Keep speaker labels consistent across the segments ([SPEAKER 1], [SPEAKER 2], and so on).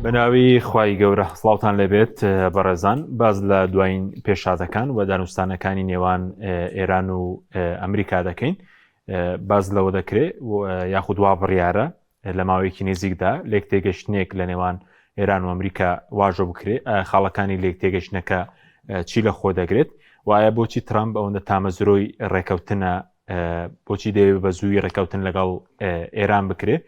[SPEAKER 1] بەناوی خوای گەورە سڵاوتان لەبێت بەڕێزان باز لە دوایین پێشادەکان و دانوستانەکانی نێوان ئێران و ئەمریکا دەکەین باز لەوە دەکرێت یاخود وا بڕیارە لە ماوەیەکی نێزیکدا لێک تێگەشتنێک لە نێوان ئێران و ئەمریکا واژۆ بکرێت خاڵەکانی لێک تێگەشتنەکە چی لە خۆ دەگرێت وایە بۆچی ترامپ ئەوەندە تامەزرۆی ڕێکەوتنە بۆچی دەوێت بە زووی ڕێکەوتن لەگەڵ ئێران بکرێت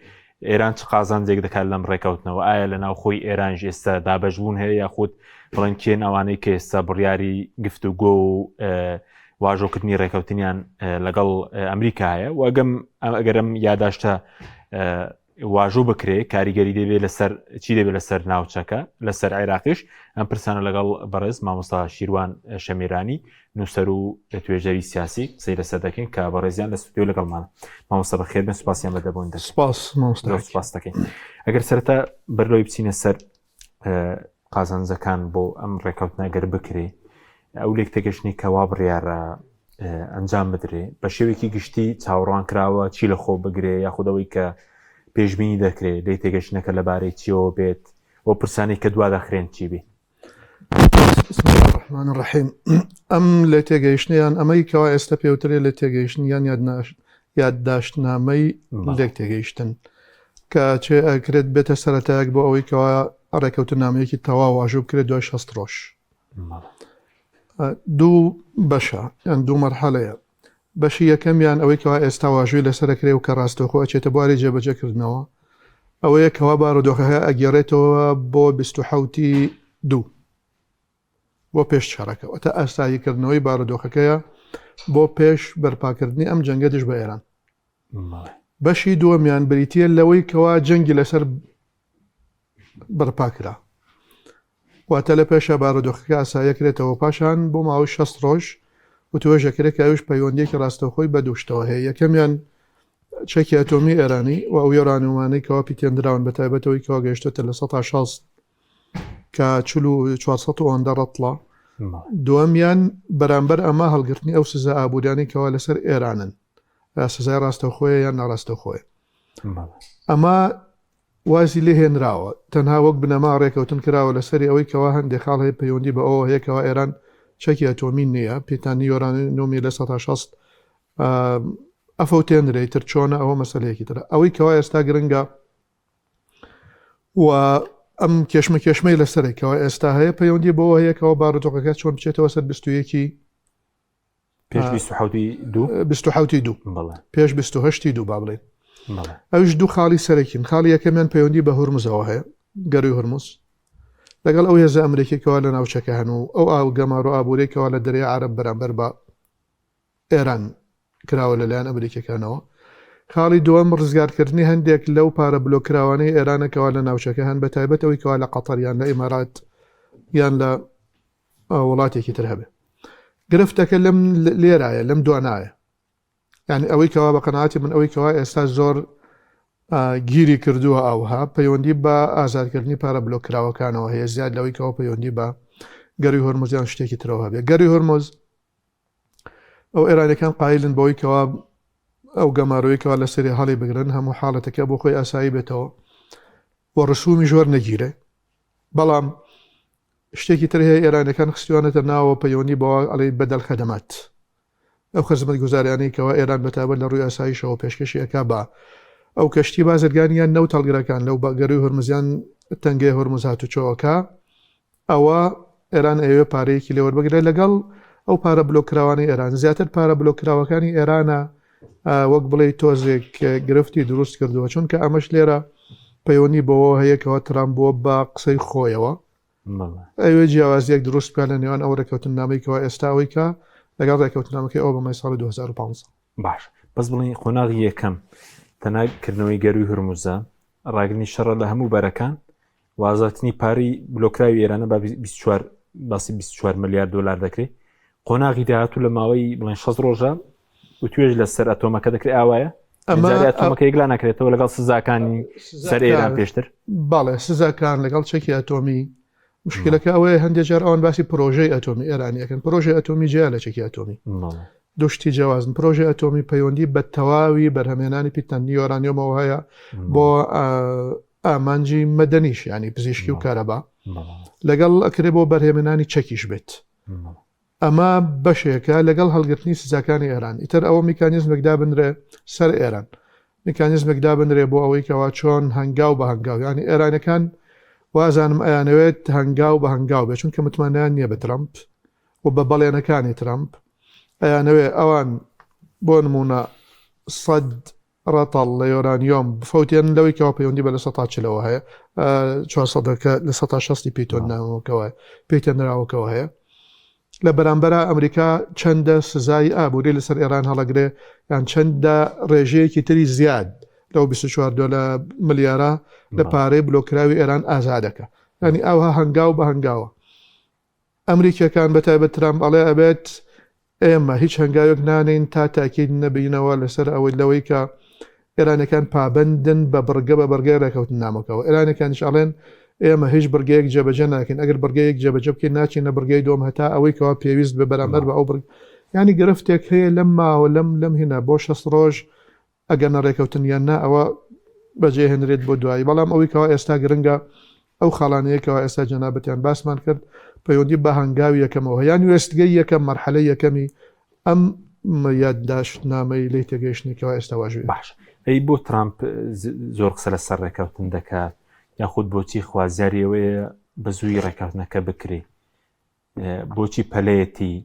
[SPEAKER 1] ئێران چ قازانجێک دەکات لەم ڕێکەوتنەوە ئایا لە ناو خۆی ئێرانژ ئێستا دابەشبوون هەیە یاخود بڵێن کێن ئەوانەی کە ئێستا بڕیاری گفتوگۆ و واژۆکردنی ڕێکەوتنیان لەگەڵ ئەمریکا هەیە و ئەگەرم یاداشتە واژۆ بکرێ کاریگەری دەبێت لەسەر چی دەبێت لەسەر ناوچەکە لەسەر عێراقیش ئەم پرسانە لەگەڵ بەڕێز مامۆستا شیروان شەمیرانی نووسەر و توێژەری سیاسی قسەی لەسەر دەکەین کە بەڕێزیان لە ستودیۆ لەگەڵمانە. مامۆستا بەخێر بن، سوپاسیان بەدەبوون سپاس دەکەین. ئەگەر سەرەتا بەرلۆی بچینە سەر قازانجەکان بۆ ئەم ڕێکەوتنە گەر بکرێ ئەو لێک تێگەشتنی کەوا بڕیارە ئەنجام بدرێ بە شێوێکی گشتی چاوەڕوان کراوە چی لە خۆ بگرێ یاخودەوەی کە پێشبینی دەکرێت لێک تێگەشتنەکە لەبارەی چیەوە بێت بۆ پرسانی کە دوا دەخرێن چی بێ.
[SPEAKER 2] بسم الله الرحمن الرحیم. ئەم لێ تێگەیشتنیان ئەمەی کەوا ئێستا پێوترێت لە تێگەیشتنیان یادداشتنامەی لێک تێگەیشتن کە چێ ئەکرێت بێتە سەرەتایەک بۆ ئەوەی کەوا ڕێکەوتنامەیەکی تەواو واژوو بکرێت دوای 60 ڕۆژ. دوو بەشە یان دوو مەرحەلەیە. بەشی یەکەمیان ئەوەی کەوا ئێستا واژووی لەسەرەکرێ و کە ڕاستەوخۆ ئەچێتە بواری جێبەجێکردنەوە ئەوەیە کەوا بارودۆخەکە ئەگەڕێتەوە بۆ 27 دوو بۆ پێش چارەکەەوە تا ئاساییکردنەوەی بارودۆخەکەیە بۆ پێش بەرپاکردنی ئەم جەنگە دژ بە ئێران. بەشی دووەمیان بریتە لەوەی کەوا جەنگی لەسەر بەرپاکرا واتە لە پێشە بارودۆخەکە ئاساییەکرێتەوە پاشان بۆ ماوەی 60 ڕۆژ و توێژەکرێت کە ئەوش پەیوەندیەکی ڕاستەوخۆی بە دووشتەوە هەیە. یەکەمیان چەکی ئەتۆمی ئێرانی و ئەو یۆرانیومانەی کەوا پیتێنراون بە تایبەتەوەی کەوا گەیشتێتە لە 160 کە 400 ڕەتڵە. دووەمیان بەرامبەر ئەمە هەڵگرتنی ئەو سزا ئابوورانی کەوا لەسەر ئێرانن سزای ڕاستەوخۆیە یان ناڕاستەوخۆیە. ئەمە وازی لێ هێنراوە تەنها وەک بنەما ڕێکەوتن کراوە لەسەری ئەوەی کەوا هەندێک خاڵ هەیە پەیوەندی بە ئەوە هەیە کەوا ئێران چەکی ئەتۆمی نییە پیتانی یۆرانیۆمی لە 160 ئەفەوتێنرێت تر چۆنە ئەوە مەسەلەیەکی ترە. ئەوەی کەوا ئێستا گرنگە و ئەم کێشمەی لەسەرێکەوە ئێستا هەیە پەیوەندی بەوە هەیە کەەوە بارودۆخەکە چۆن بچێتەوە سەر 21
[SPEAKER 1] پێش
[SPEAKER 2] 27 دوو پێش 28 دوو با بڵێن. ئەوش دوو خاڵی سەرەکین. خاڵی یەکەمیان پەیوەندی بە هورمزەوە هەیە گەروی هورمز لەگەڵ ئەو هێزە ئەمریکیەوە لە ناوچەکە هەن و ئەو ئاوگەمار و ئابوورێکەوە لە دەریای عەرەب بەرامبەر بە ئێران کراوە لەلایەن ئەمریکەکانەوە. خاڵی دووەم ڕزگارکردنی هەندێک لەو پارە بلۆکراوانەی ئێرانەکەوە لە ناوچەکە هەن بە تایبەتەوەی کەوا لە قەتەر یان لە ئیمارات یان لە وڵاتێکی تر هەبێ. گرفتەکە لەم لێرایە لەم دوانایە یعنی ئەوەی کەوا بە قەناعەتی من ئەوەی کەوا ئێستا زۆر گیری کردووە ئەوها پەیوەندی بە ئازادکردنی پارە بلۆکراوەکانەوە هەیە زیاد لەوەی کەەوە پەیوەندی بە گەروی هۆرمۆزیان شتێکی ترەوە هەبێ. گەروی هۆرمۆز ئەو ئێرانەکان قایلن بەوەی کەوا ئەو گەماروەیەکەوە لە سەری هەڵی بگرن هەموو حاڵەتەکە بۆ خۆی ئاسایی بێتەوە بۆ ڕسومی ژۆر نەگیرێ. بەڵام شتێکی تر هەیە ئێرانەکان خستیوانەتە ناوە پەیوەندی بەوە ئەڵێ بەدەل خەدەمات ئەو خزمەت گوزاریانەی کەەوە ئێران بەتابەت لە ڕووی ئاساییشەوە پێشکەشی ئەکا بە ئەو کەشتی بازرگانیان نەوت هەڵگرەکان لەو گەروی هورمزیان تەنگەی هورمز هاتوچۆوەکە ئەوە ئێران ئەوێ پارەیەکی لێوەربگرێت لەگەڵ ئەو پارە بلۆکراوانی ئێران. زیاتر پارە بلۆکراوەکانی ئێرانە وەک بڵێ تۆزێک گرفتی دروست کردووە چونکە ئەمەش لێرە پەیوەندی بەوە هەیەکەوە ترامپ بۆ بە قسەی خۆیەوە ئەوێ جیاوازیەک دروست بکات لە نێوان ئەو ڕێکەوتنامەیەکەوە ئێستاوەیکە لەگەڵ ڕێکەوتنامەکەی ئەو بەمای ساڵی 2015.
[SPEAKER 1] باش بەس بڵێ خۆناغی یەکەم تەناکردنەوەی گەروی هورموزە ڕاگرنی شەڕە لە هەموو بەرەکان وازاتنی پاری بلۆکراوی ئێرانە بە 24 ملیارد دلار دەکرێت. قۆناغی داهاتوو لە ماوەی بڵێن 6 ڕۆژە و توێژ لەسەر ئەتۆمەکە دەکرێت ئاوایە ئەتۆمەکە یەکلا ناکرێتەوە لەگەڵ سزاکانی سەر ئێران پێشتر.
[SPEAKER 2] باڵێ سزاکان لەگەڵ چەکی ئەتۆمی مشکلەکە ئەوەیە هەندێک جار ئەوان باسی پرۆژەی ئەتۆمی ئێرانیەکەن پرۆژەی ئەتۆمی جیا لە چەکی ئەتۆمی دوشتی جیاوازن پرۆژەی ئەتۆمی پەیوەندی بە تەواوی بەرهەمێنانی پیتانی یۆرانیۆمەوە هەیە بۆ ئامانجی مەدەنیش ینی پزیشکی و کارەبا لەگەڵ ئەکرێ بۆ بەرهێمنانی چەکیش بێت ئەمە بەشێکە لەگەڵ هەڵگرتنی سزاکانی ئێران ئیتر ئەوە میکانیزمێکدا بنرێ سەر ئێران میکانیزمێکدا بنرێ بۆ ئەوەی کەوا چۆن هەنگاو بە هەنگاو ینی ئێرانەکان وازانم ئەیانەوێت هەنگاو بە هەنگاو بێت چونکە متمانیان نییە بە ترامپ و بە بەڵێنەکانی ترامپ ئەیانەوێ ئەوان بۆ نمونە 100 ڕەتەڵ لە یۆرانیۆم فەوتێن لەوەی کەوا پەیوەندی بە لە 100 هەیە 400 لە 160 پیتۆن ناوەکەوە پێیتەنراوەکەوە هەیە لە بەرامبەرە ئەمریکا چەندە سزای ئابووری لەسەر ئێران هەڵەگرێ یان چەندە ڕێژەیەکی تری زیاد لەو 24 دۆلار ملیارە لە پارەی بلۆکراوی ئێران ئازادەکە ینی ئەوها هەنگاو بە هەنگاوە ئەمریکیەکان بەتایبەت ترامپ ئەڵێ ئەبێت ئێمە هیچ هەنگاوێک نانین تا تاکید نەبینەوە لەسەر ئەوەی لەوەی کە ئێرانەکان پابندن بە بڕگە بە بەرگای ڕێکەوتن نامەکەەوە ئێرانەکانیش ئەڵێن ئێمە هیچ بڕگەیەک جێبەجێ ناکەین ئەگەر بڕگەیەک جێبەجێ بکەین ناچینە بڕگەی دۆم هەتا ئەوەی کەوا پێویست بە بەرامبەر بە ئەو ینی گرفتێک هەیە لەم ماوە لەم هینە بۆ 6 ڕۆژ ئەگەر نەڕێکەوتن یان نا ئەوە بەجێ هێنرێت بۆ دوایی بەڵام ئەوەی کەوا ئێستا گرنگە ئەو خاڵانەیەکەوە ئێستا جەنابەتیان باسمان کرد پەیوەندی بە هەنگاوی یەکەمەوە یان وێستگەی یەکەم مەرحەلەی یەکەمی ئەم یادداشتنامەی لی تێگەیشتنێکەوە ئێستا واژوێ
[SPEAKER 1] باش ئەی بۆ ترامپ زۆر قسە لە سەر ڕێکەوتن دەکات یاخود بۆچی خوازیاریەوەیە بە زووی ڕێکەوتنەکە بکرێ بۆچی پەلەیەتی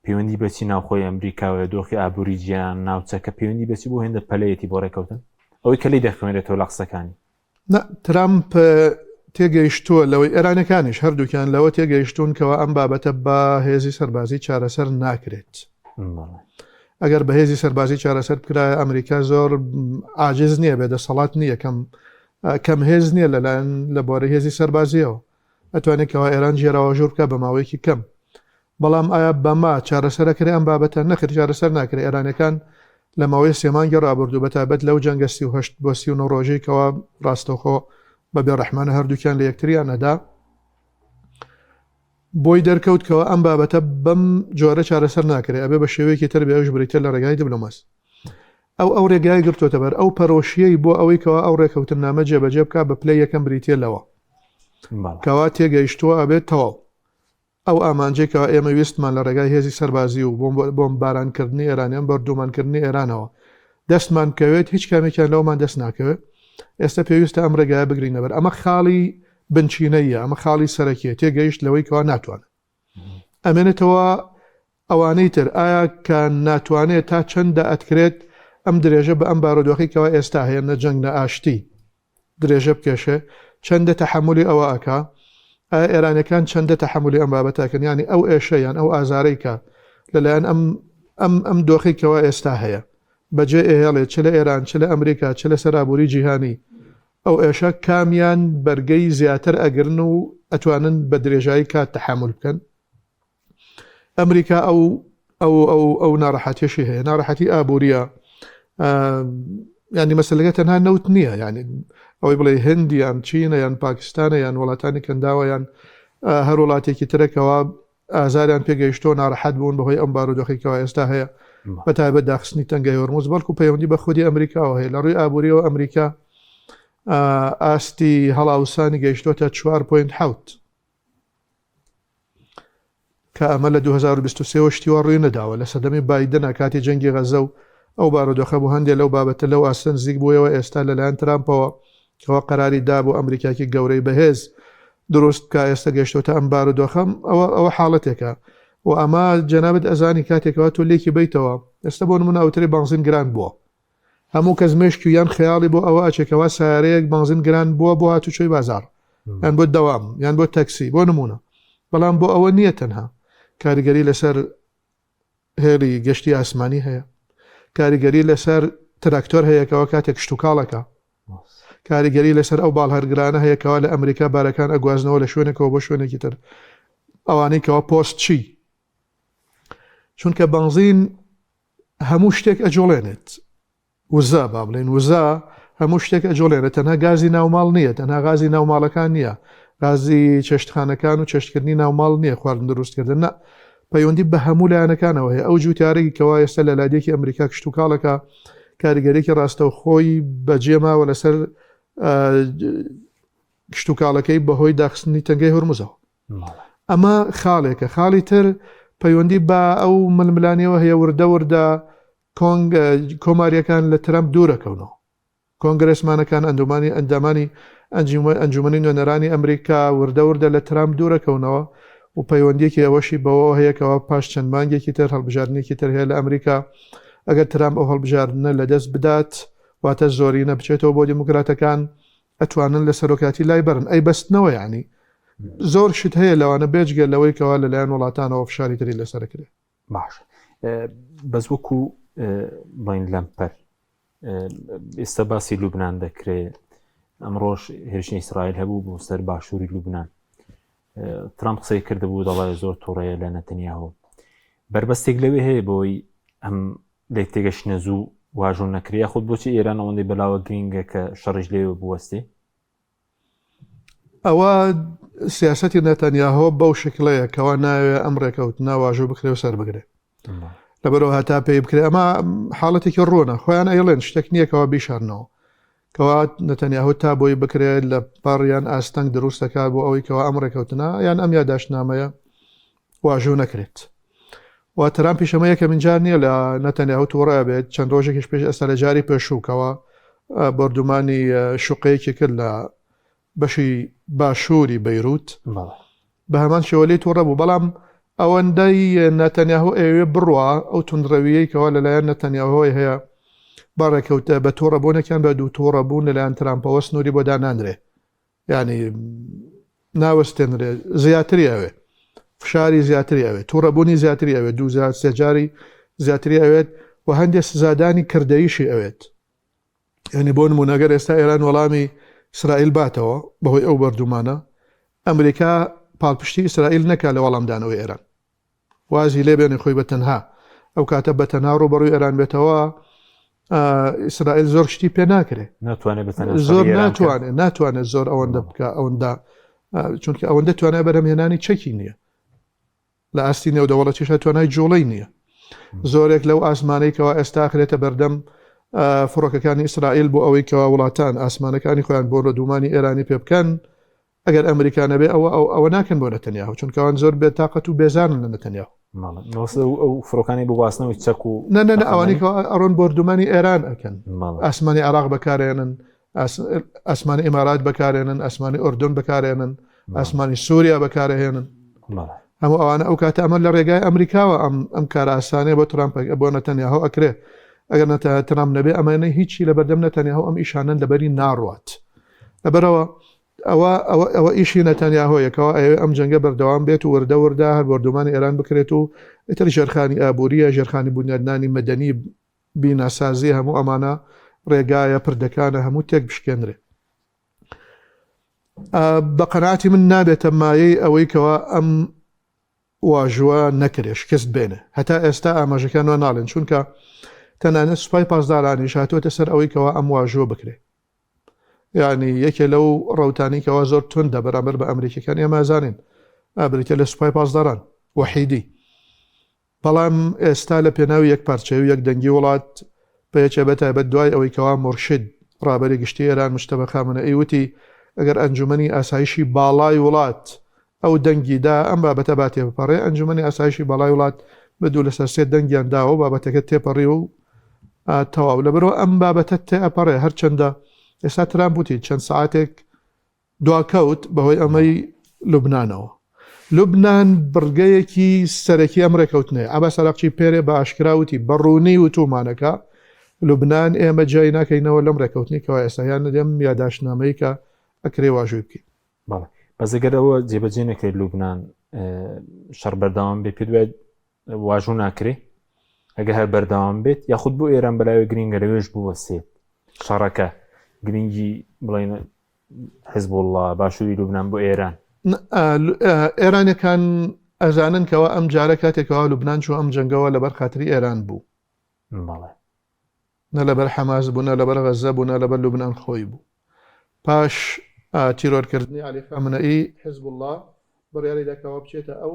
[SPEAKER 1] پەیوەندی بەچی ناوخۆی ئەمریکاوە دۆخی ئابووری گیان ناوچەکە پەیوەندی بەچی بۆ هێندە پەلەیەتی بۆ ڕێکەوتن ئەوەی کە لی دەخوێنێتەوە لە قسەکانی
[SPEAKER 2] ترامپ تێگەیشتووە لەوەی ئێرانەکانیش هەردووکیان لەوە تێگەیشتون کەەوە ئەم بابەتە بە هێزی سەربازی چارەسەر ناکرێت ئەگەر بە هێزی سەربازی چارەسەر بکرایە ئەمریکا زۆر عاجز نییە بێدەسەڵات نییە کەم هێز نییە لەلایەن لە بۆرە هێزی سەربازیەوە ئەتوانێت کەەوە ئێران ژێراوە ژوور بکە بە ماوەیەکی کەم بەڵام ئایا بەما چارەسەرەکرێ ئەم بابەتە نەخر چارەسەر ناکرێت ئێرانەکان لە ماوەی سێمانگە ڕابردوو بەتابەت لەو جەنگە 38 بۆ 39 ڕۆژەی کەوا ڕاستەوخۆ بەبێ ڕەحمانە هەردووکیان لە یەکتریان نەدا بۆی دەرکەوتکەوە ئەم بابەتە بەم جۆرە چارەسەر ناکرێت ئەبێ بە شێوەیەکی تر بێش بریتە لە ڕێگای دیبلۆماسی ئەو ڕێگای گرتوتە بەر ئەو پەرۆشیەی بۆ ئەوەی کەەوە ئەو ڕێکەوتن نامە جێبەجێ بکە بە پلەی یەکەم بریتە لەوە کەوا تێگەیشتووە ئەبێت تەواو ئەو ئامانجێکەوە ئێمە ویستمان لە ڕێگای هێزی سەربازی و بۆم بارانکردنی ئێرانیان بەردوومانکردنی ئێرانەوە دەستمان کەوێت هیچ کامێکیان لەومان دەست ناکەوێت ئێستا پێویستە ئەم ڕێگایە بگرینە بەر ئەمە خاڵی بنچینەیە ئەمە خاڵی سەرەکیە تێگەیشت لەوەی کەوا ناتوانێت ئەمێنێتەوە ئەوانەی تر ئایا کە ناتوانێت تا چەندە ئەتکرێت ئەم درێژە بە ئەم بارودۆخیکەوە ئێستا هەیە نە جەنگ نە ئاشتی درێژە بکێشێ چەندە تەحملی ئەوە ئەکا ئایا ئێرانەکان چەندە تەحملی ئەم بابەتەکەن ینی ئەو ئێشەیان ئەو ئازارەی کە لەلایەن ئەم دۆخیکەوە ئێستا هەیە بەجێ ئێهێڵێت چ لە ئێران چ لە ئەمریکا چ لە سەرابووری جیهانی ئەو ئێشە کامیان بەرگەی زیاتر ئەگرن و ئەتوانن بە درێژایی کات تەحمل بکەن ئەمریکا ئەو ناڕەحەتیشی هەیە ناڕەحەتی ئابووریە ینی مەسلەکە تەنها نەوت نییە ینی ئەوەی بڵێ هندی یان چینە یان پاکستانە یان وڵاتانی کەنداوە یان هەر وڵاتێکی ترەکەوە ئازاریان پێگەیشتۆ ناڕەحەت بوون بەهۆی ئەم بارودۆخیکەوە ئێستا هەیە بەتایبەت داخستنی تەنگای هۆرموز بەڵکو پەیوەندی بە خودی ئەمریکاوە هەیە لە ڕووی ئابووریەوە ئەمریکا ئاستی هەڵاوسانی گەیشتۆتە 4.7 کە ئەمە لە 2023 شتیوە ڕووی نەداوە لە سەدەمی بایدنە کاتی جەنگی غەزە و ئەو بارودۆخە بوو هەندێک لەو بابەتە لەو ئاستە نزیک بوویەوە ئێستا لەلایەن ترامپەوە کەەوە قەراری دابوو ئەمریکاکی گەورەی بەهێز دروست کە ئێستا گەشتۆتە ئەم بارودۆخەم ئەوە حاڵەتێکە و ئەمە جەنابەت ئەزانی کاتێکەوە تۆ لێکی بیتەوە ئێستا بۆ نمونە ئەوتری بنزین گران بووە هەموو کەس مێشکی یان خەیاڵی بۆ ئەوە ئەچێکەوە سیارەیەک بنزین گران بووە بۆ هاتوچۆی بازار یان بۆ دەوام یان بۆ تەکسی بۆ نمونە بەڵام بۆ ئەوە نییە تەنها کاریگەری لەسەر هێڵی گەشتی ئاسمانی هەیە کاریگەری لەسەر تراکتۆر هەیەکەوە کاتێک شتوکاڵەکە کاریگەری لەسەر ئەو باڵ هەرگرانە هەیەکەوە لە ئەمریکا بارەکان ئەگوازنەوە لە شوێنێکەوە بۆ شوێنێکی تر ئەوانەی کەەوە پۆست چی چونکە بنزین هەموو شتێک ئەجۆڵێنێت وزە با بڵێن وزە هەموو شتێک ئەجۆڵێنێت تەنها گازی ناوماڵ نییە تەنها غازی ناوماڵەکان نییە غازی چەشتخانەکان و چەشتکردنی ناوماڵ نییە خواردن دروستکردن نە پەیوەندی بە هەموو لایەنەکانەوە هەیە ئەو جوتیارێکی کەوا ئێستا لە لادێکی ئەمریکا کشتتوکاڵەکە کاریگەرێکی ڕاستەوخۆی بەجێماوە لەسەر کشتتوکاڵەکەی بەهۆی داخستنی تەنگەی هورمزەوە. ئەمە خاڵێکە. خاڵی تر پەیوەندی بە ئەو ململانیەوە هەیە وردە کۆماریەکان لە ترامپ دوورەکەونەوە. کۆنگرسمانەکان ئەندامانی ئەنجومەنی نوێنەرانی ئەمریکا وردە لە ترامپ دوورەکەونەوە و پەیوەندیەکی ئەوەشی بەوە هەیەکەوە پاش چەند مانگێکی تر هەڵبژاردنێکی تر هەیە لە ئەمریکا ئەگەر ترامپ ئەو هەڵبژاردنە لەدەست بدات واتە زۆرینە بچێتەوە بۆ دیموکراتەکان ئەتوانن لە سەرۆکاتی لای بەرن ئەی بەستنەوە یعنی زۆر شت هەیە لەوانە بێجگە لەوەی کەوا لەلایەن وڵاتانەوە فشاری تری لەسەرکرێت.
[SPEAKER 1] باش بەس وەکو بڵین لەمپەر ئێستا باسی لوبنان دەکرێت ئەمڕۆژ هێرشی ئیسرائیل هەبوو بۆ سەر باشووری لوبنان. ترامپ قسەی کردبوو دەڵێ زۆر تووڕەیە لە نەتەنیاهۆ. بربەستێک لەوێ هەیە بۆی ئەم لێک تێگەشتنە زوو واژۆ نەکرێ خۆت بۆچی ئێران ئەوەندەی بەلاوە گرینگە کە شەڕش لێوە بوەستی؟
[SPEAKER 2] ئەوە سیاسەتی نەتەنیاهۆ بەو شکلەیە کەوا ناوێ ئەم ڕێکەوتنە واژۆ بکرێ و سەر بگرێ لەبەرەوە هەتا پێی بکرێ. ئەمە حاڵەتێکی ڕۆنە خۆیان ئەیڵێن شتێک نییەکەوە بیشارنەوە کەوا نەتەنیاهۆ تا بۆی بکرێت لە پاڕیان ئاستەنگ دروستەکە بۆ ئەوەی کەوا ئەم ڕێکەوتنە یان ئەم یاداشنامەیە واژۆ نەکرێت. و ترامپیش ئەمە یەکە منجار نییە لە نەتەنیاهۆ تووڕە بێت چەند ڕۆژێکیش پێش ئەستا لە جاری پێشووکەوە بەردومانی شوقەیەکی کرد لە بەشی باشووری بەیروت بە هەمان شێوەلەی تووڕە بوو. بەڵام ئەوەندەی نەتەنیاهۆ ئەوێ بڕوە ئەو تونندڕەویەی کەوا لەلایەن نەتەنیاهۆی هەیە باڕێکەوتە بە تووڕەبوونێکیان بە دوو تووڕەبوون لەلایەن ترامپەوە سنووری بۆ دانانرێ ینی ناوەستێنرێ زیاتری ئەوێ فشاری زیاتری ئەوێت تووڕەبوونی زیاتری ئەوێت دوو سێجاری زیاتری ئەوێت و هەندێک سزادانی کردەیشی ئەوێت. یعنی بۆ نمونەگەر ئێستا ئێران وەڵامی ئیسرائیل باتەوە بەهۆی ئەو بەردومانە ئەمریکا پاڵپشتی ئیسرائیل نەکا لە وەڵامدانەوەی ئێران وازی لێ بێنێ خۆی بەتەنها ئەو کاتە بەتەنها ڕوبەڕووی ئێران بێتەوە ئیسرائیل زۆر شتی پێ ناکرێت زۆر ناتوانێت زۆر ئەوەندە بکە ئەوەندە چونکە ئەوەندە توانای بەرهەمهێنانی چەکی نییە لە ئاستی نێودەوڵەتیشە توانای جوڵەی نییە. زۆرێک لەو ئاسمانەیەکەوە ئێستا خرێتە بەردەم فڕۆکەکانی ئیسرائیل بۆ ئەوەی کەوا وڵاتان ئاسمانەکانی خۆیان بۆ ڕۆدومانی ئێرانی پێ بکەن ئەگەر ئەمریکانە بێ ئەوە ناکەن بۆ نەتەنیاهۆ چونکەوان زۆر بێتاقەت و بێزانن لە نەتەنیاهۆ.
[SPEAKER 1] ئەو فڕۆکانی بۆ واستنەوەی چەک و
[SPEAKER 2] نە ئەوانی ئەڕۆن بۆردومانی ئێران ئەکەن ئاسمانی عێراق بەکارێنن ئاسمانی ئیمارات بەکارێنن ئاسمانی ئوردون بەکارێنن ئاسمانی سووریا بەکارهێنن هەموو ئەوانە ئەو کاتە ئەمە لە ڕێگای ئەمریکاوە ئەم کارە ئاسانەیە بۆ ترامپ بۆ نەتەنیاهۆ ئەکرێ ئەگەر ترامپ نەبێ ئەمانە هیچی لە بەردەم نەتەنیاهۆ ئەم ئیشانن لەبەری ناڕوات. لەبەرەوە ئەوە ئیشی نەتەنیاهۆیەکەوە ئەم جەنگە بەردەوام بێت و وردە هەر بەردومانی ئێران بکرێت و ئیتر ژێرخانی ئابووریە ژێرخانی بنیادنانی مەدەنی بیناسازی هەموو ئەمانە ڕێگایە پردەکانە هەموو تێک بشکێنرێ. بە قەناعەتی من نابێتە مایەی ئەوەی کەوا ئەم واژوە نەکرێ شکست بێنێ هەتا ئێستا ئاماژەکان وە ناڵێن چونکە تەنانەت سوپای پاسدارانیش هاتووەتە سەر ئەوەی کەوا ئەم واژوە بکرێ. یعنی یەکێ لەو ڕەوتانی کەوا زۆر توندە بەرامبەر بە ئەمریکەکان ئێمەزانین ئەبرێتە لە سوپای پاسداران وەحیدی. بەڵام ئێستا لە پێناوی یەک پارچەی و یەک دەنگی وڵات پێچێ بەتایبەت دوای ئەوەی کەوا مرشد ڕابەری گشتی ئێران مجتەبە خامنەئی وتی ئەگەر ئەنجومەنی ئاسایشی باڵای وڵات ئەو دەنگیدا ئەم بابەتە باتێ بپەڕێ ئەنجومەنی ئاسایشی باڵای وڵات بەدوو لەسەر سێ دەنگیان داوە بابەتەکە تێپەڕی و تەواو لەبەرەوە ئەم بابەتە تێئەپەڕێ هەرچەندە ئێستا ترامپ وتی چەند سعاتێک دواکەوت بەهۆی ئەمەی لوبنانەوە. لوبنان بڕگەیەکی سەرەکی ئەم ڕێکەوتنەیە عەباس عەراقچی پێرێ بە ئاشکراوتی بەڕوونی وتومانەکە لوبنان ئێمە جای ناکەینەوە لەم ڕێکەوتنی کەوا ئێستا یان لەم یاداشنامەی کە ئەکرێ واژووی بکەین.
[SPEAKER 1] بەزەگەرەوە جێبەجێ نەکرێت لوبنان شەڕ بەردەوام بێت پێ دوای واژوو ناکرێ ئەگە هەر بەردەوام بێت یاخود بۆ ئێران بەلایەوەی گرینگە لەوێش بوەسێت شەڕەکە گرنگی بڵێن حیزبوڵڵا باشووری لوبنان بۆ ئێران.
[SPEAKER 2] ئێرانەکان ئەزانن کەەوە ئەم جارە کاتێکەوە لوبنان چوو ئەم جەنگەوە لەبەر خاتری ئێران بوو نە لەبەر حەماس بوو نە لەبەر غەزە بوو نە لەبەر لوبنان خۆی بوو. پاش تیرۆرکردنی عەلی خامنەئی حیزبوڵڵا بڕیاری داکەوە بچێتە ئەو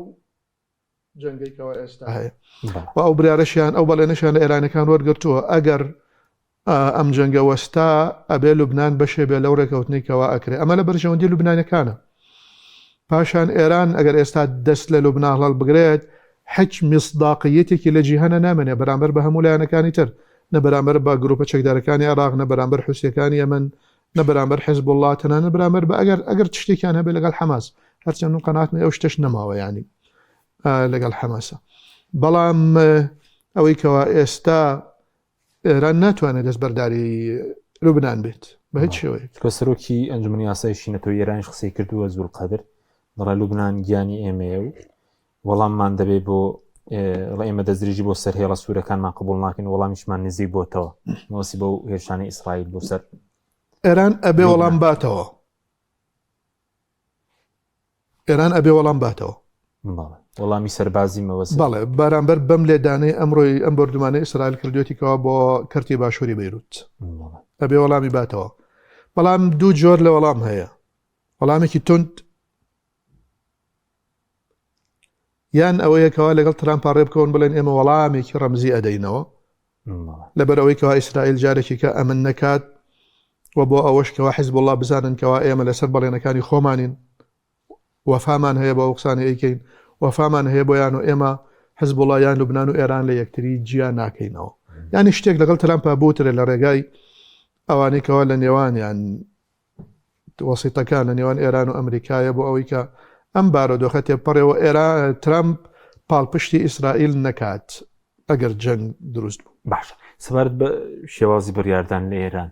[SPEAKER 2] جەنگەیکەوە ئێستا هەیە و ئەو بریارەشیان ئەو بەڵێنەشیان لە ئێرانەکان وەرگرتووە ئەگەر ئەم جەنگە وەستا ئەبێ لوبنان بەشێ بێ لەو ڕێکەوتنەی کەوا ئەکرێ ئەمە لە بەرژەوەندی لوبنانەکانە پاشان ئێران ئەگەر ئێستا دەست لە لوبنان هەڵ بگرێت هیچ مصداقیەتێکی لە جیهانە نامێنێ بەرامبەر بە هەموو لایەنەکانی تر نە بەرامبەر بە گروپە چەکدارەکانی عێراق نە بەرامبەر حوسیەکانی یەمەن نە بەرامبەر حیزب الله تەنانە بەرامبەر بە ئەگەر تشتێکیان هەبێت لەگەڵ حەماس هەرچەند قەناعەتم ئەو شتش نەماوە ینی لەگەڵ حەماسە بەڵام ئەوەی کەوا ئێستا ئێران ناتوانێت دەستبەرداری لوبنان بێت بە هیچ شێوەیەک
[SPEAKER 1] سەرۆکی ئەنجومەنی یاسایشی نەتەوەی ئێرانیش قسەی کردووە زولقەدر دەڵێ لوبنان گیانی ئێمەیە و وەڵاممان دەبێت بۆ ئێمە دەستدرێژی بۆ سەرهێڵە سوورەکانمان قبول ناکەین وەڵامیشمان نزیک بۆتەوە مەوەسی بەو هێرشانەی ئیسرائیل بۆ سەر
[SPEAKER 2] ئێران ئەبێ وەڵام باتەوە ئێران ئەبێ وەڵام باتەوە
[SPEAKER 1] وەڵامی سەربازی مەوەسی
[SPEAKER 2] بەڵێ بەرامبەر بەم لێدانەی ئەمڕۆی ئەم بردومانەی ئیسرائیل کردوێتیکەوە بۆ کەرتی باشووری بەیروت ئەبێ وەڵامی باتەوە بەڵام دوو جۆر لە وەڵام هەیە وەڵامێکی تند یان ئەوەیەکەوە لەگەڵ ترامپا ڕێ بکەون بڵێن ئێمە وەڵامێکی ڕەمزی ئەدەینەوە لەبەر ئەوەی کەوا ئیسرائیل جارێکی کە ئەمن نەکات و بۆ ئەوەش کەوا حیزب الله بزانن کەوا ئێمە لەسەر بەڵێنەکانی خۆمانین وەفامان هەیە بە قسانی ئەیکەین وەفامان هەیە بۆیان و ئێمە حیزب الله یان لوبنان و ئێران لە یەکتری جیان ناکەینەوە ینی شتێک لەگەڵ ترامپا بوترێ لە ڕێگای ئەوانەی کەوا لە نێوانیان وەسیتەکان لە نێوان ئێران و ئەمریکایە بۆ ئەوەی کە ئەم بارۆدۆخە تێپەڕێەوە ئێران ترامپ پاڵپشتی ئیسرائیل نەکات ئەگەر جەنگ دروست بوو
[SPEAKER 1] باشە سەبارەت بە شێوازی بڕیاردان لە ئێران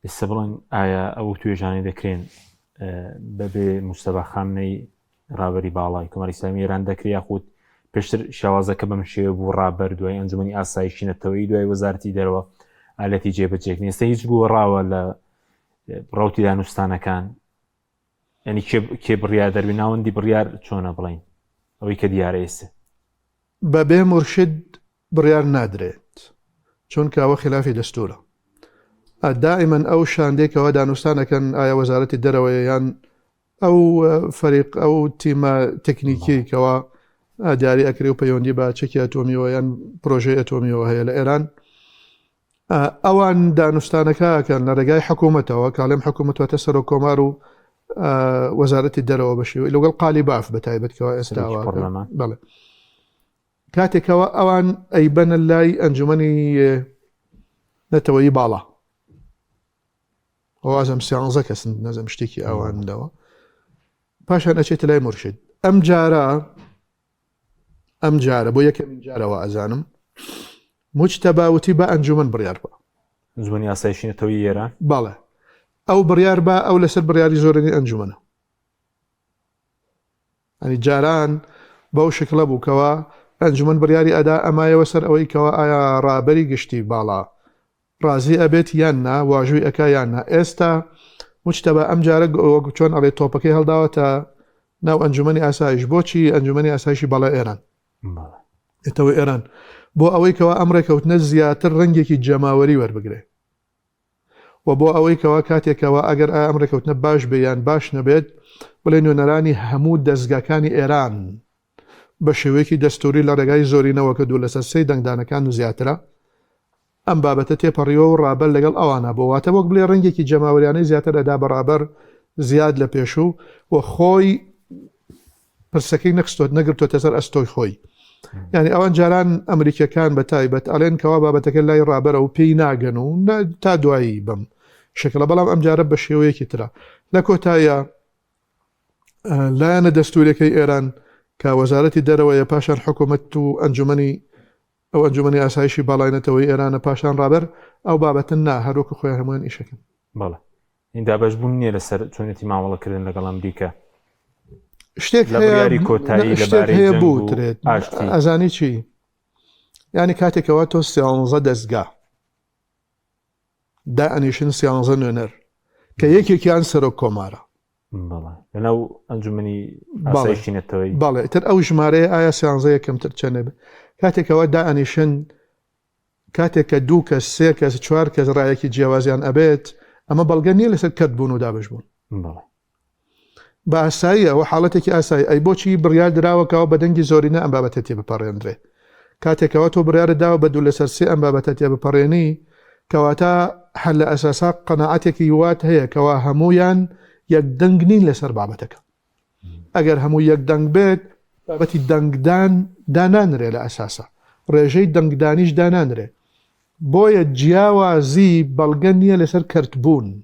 [SPEAKER 1] ئێستا بڵێن ئایا ئەو توێژانەی دەکرێن بەبێ موستەفا خامنەی ڕابەری باڵای کۆمەڵی ئیسلامی ئێران دەکرێت یاخود پێشتر شێوازەکە بەم شێوە بوو ڕابەر دوای ئەنجومەنی ئاسایشی نەتەوەیی دوای وەزارەتی دەرەوە ئالەتی جێبەجێک ئێستا هیچ گۆڕاوە لە ڕەوتی دانوستانەکان ینی کێ بڕیار دەروی ناوەندی بڕیار چۆنە بڵین ئەوەی کە دیارە ئێستا
[SPEAKER 2] بەبێ مرشد بڕیار نادرێت چونکە ئەوە خلافی دەستورە دائما ئەو شاندێکەوە دانوستانەکەن ئایا وەزارەتی دەرەوەی یان ئەو فەریق ئەو تیمە تەکنیکیکەوە دیاری ئەکری و پەیوەندی بە چەکی ئەتۆمیەوە یان پرۆژەی ئەتۆمیەوە هەیە لە ئێران ئەوان دانوستانەکەکەن لە ڕێگای حکوومەتەوە کاڵێم حکوومەتوەتە سەر و کۆمار و وەزارەتی دەرەوە بەشێوەی لەگەڵ قالی باف بە تایبەتکەوە ئێستاوە بەڵێ کاتێکەوە ئەوان ئەیبەنە لای ئەنجومەنی نەتەوەیی باڵا ئەوازم سیانزە کەسن نەزم شتێکی ئەوانەوە پاشان ئەچێتە لای مرشد ئەم جارە بۆ یەکەمین جارەوە ئەزانم مجتەباوتی بە ئەنجومەن بڕیار بە
[SPEAKER 1] ئەنجومەنی ئاسایشی نەتەوەیی ئێران
[SPEAKER 2] بەڵێ ئەو بڕیار بە ئەو لەسەر بڕیاری زۆرینەی ئەنجومەنە ئەنی جاران بەو شکلە بووکەوە ئەنجومەن بڕیاری ئەدا ئەمایەوە سەر ئەوەی کەوە ئایا ڕابەری گشتی باڵا ڕازی ئەبێت یاننا واژووی ئەکا یاننا ئێستا مجتەبا ئەم جارە وەکو چۆن ئەڵێ تۆپەکەی هەڵداوەتە ناو ئەنجومەنی ئاسایش بۆچی ئەنجومەنی ئاسایشی بەڵێ ئێران ئێتەوە ئێران بۆ ئەوەی کەوا ئەم ڕێکەوتنە زیاتر ڕەنگێکی جەماوەری وەربگرێ و بۆ ئەوەی کەوا کاتێکەوە ئەگەر ئەم ڕێکەوتنە باش بێ یان باش نەبێت بڵێ نوێنەرانی هەموو دەستگاکانی ئێران بە شێوەیەکی دەستوری لە ڕێگای زۆرینەوە کە دوو لەسەر سەی دەنگدانەکان و زیاترە ئەم بابەتە تێپەڕیەوە و ڕابەر لەگەڵ ئەوانە بۆ واتە وەک بڵێ ڕەنگێکی جەماوەریانەی زیاتر ئەدا بەڕابەر زیاد لە پێشوو و خۆی پرسەکەی نەخستۆت نەگرتوۆتە سەر ئەستۆی خۆی یعنی ئەوان جاران ئەمریکەکان بە تایبەت ئەڵێن کەوا بابەتەکە لای ڕابەرە و پێی ناگەن و تا دوایی بم شکلە بەڵام ئەم جارە بە شێوەیەکی ترە لە کۆتایە لایەنە دەستوورەکەی ئێران کە وەزارەتی دەرەوەیە پاشان حکوومەت و ئەنجومەنی ئاسایشی باڵاینەتەوەی ئێرانە پاشان ڕابەر ئەو بابەتن نا هەروکە خۆیان هەمووان ئیشەکەن
[SPEAKER 1] بەڵێ ئیندا بەشبوون نییە لەسەر چۆنێتی مامەڵەکردن لەگەڵ ئەمریکا
[SPEAKER 2] شتێک هەیە بووترێت ئەزانی چی ینی کاتێکەوە تۆ سیانزە دەستگا دائەنیشن سیانزە نوێنەر کە یەکێکیان سەرۆک کۆمارە
[SPEAKER 1] لەناو ئەنجومەنی ئاسایشی نەتەوەیی
[SPEAKER 2] بەڵێ تر ئەو ژمارەیە ئایا سیانزە یەکەمتر چەندێ کاتێکەوە دائەنیشن کاتێک کە دوو کەس سێ کەس چوار کەس ڕایەکی جیاوازیان ئەبێت ئەمە بەڵگە نییە لەسەر کەت بوون و دابش بوون بە ئاساییە و حاڵەتێکی ئاسایی ئەی بۆچی بڕیار دراوەکەوە بە دەنگی زۆرینە ئەم بابەتە تێ بپەڕێنرێ کاتێکەوە تۆ بڕیارە داوە بە دوو لەسەر سێ ئەم بابەتە تێ بپەڕێنی كواتا حل أساسا قناعتك يوات هي كوا همويان يقدنقنين لسر بابتك أجر همو يقدنق بيت بابتي دنقدان دانانري لأساسا ريجي دنقدانيش دانانري بويا جياوازي بلغنية لسر كرتبون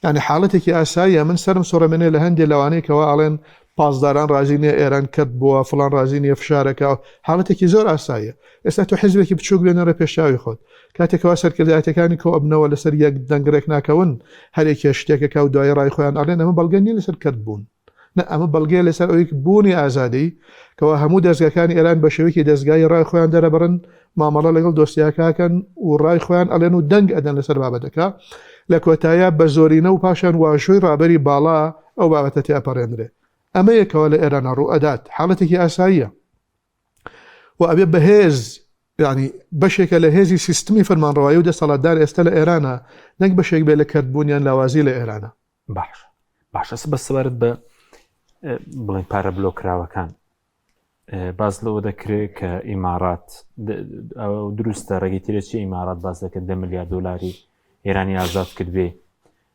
[SPEAKER 2] يعني حالتك أسايا من سرم سورة مني لهندي لواني كوا ألين بازداران رازينية إيران كرتبوا فلان رازينية فشاركة حالتك زور أسايا إساتو حزبك بتشوق لنا ربيشاوي خود كاتك واسر كرداتكاني كو أبنو لسر يق دنقريك ناكون هليك يشتيك كاو دواي راي خوان ألين أما بلغنية لسر كرتبون أما بلغنية لسر أويك بوني أزادي كوا همو دزگاكاني إيران بشويكي دزگاي راي خوان دربرن مامەڵە لەگەڵ دۆستیاکەکەن و ڕای خۆیان ئەڵێن و دەنگ ئەدەن لەسەر بابەتەکە لە کۆتایە بە زۆرینە و پاشان واژۆی ڕابەری باڵا ئەو بابەتە تێپەڕێنرێ ئەمە یەکەوە لە ئێرانە ڕوئەدات حاڵەتێکی ئاساییە و ئەبێ بەهێز یعنی بەشێکە لە هێزی سیستمی فەرمانڕەوایی و دەسەڵاتدار ئێستا لە ئێرانە نەک بەشێک بێ لە کەرتبوونیان لاوازی لە ئێرانە
[SPEAKER 1] باش بە سەبارەت بە بڵێن پارە بلۆکراوەکان باز لەوە دەکرێت کە ئیمارات دروستە ڕێگەی ترێکی ئیمارات باز دەکرد 10 ملیار دۆلاری ئێرانی ئازاد کرد بێ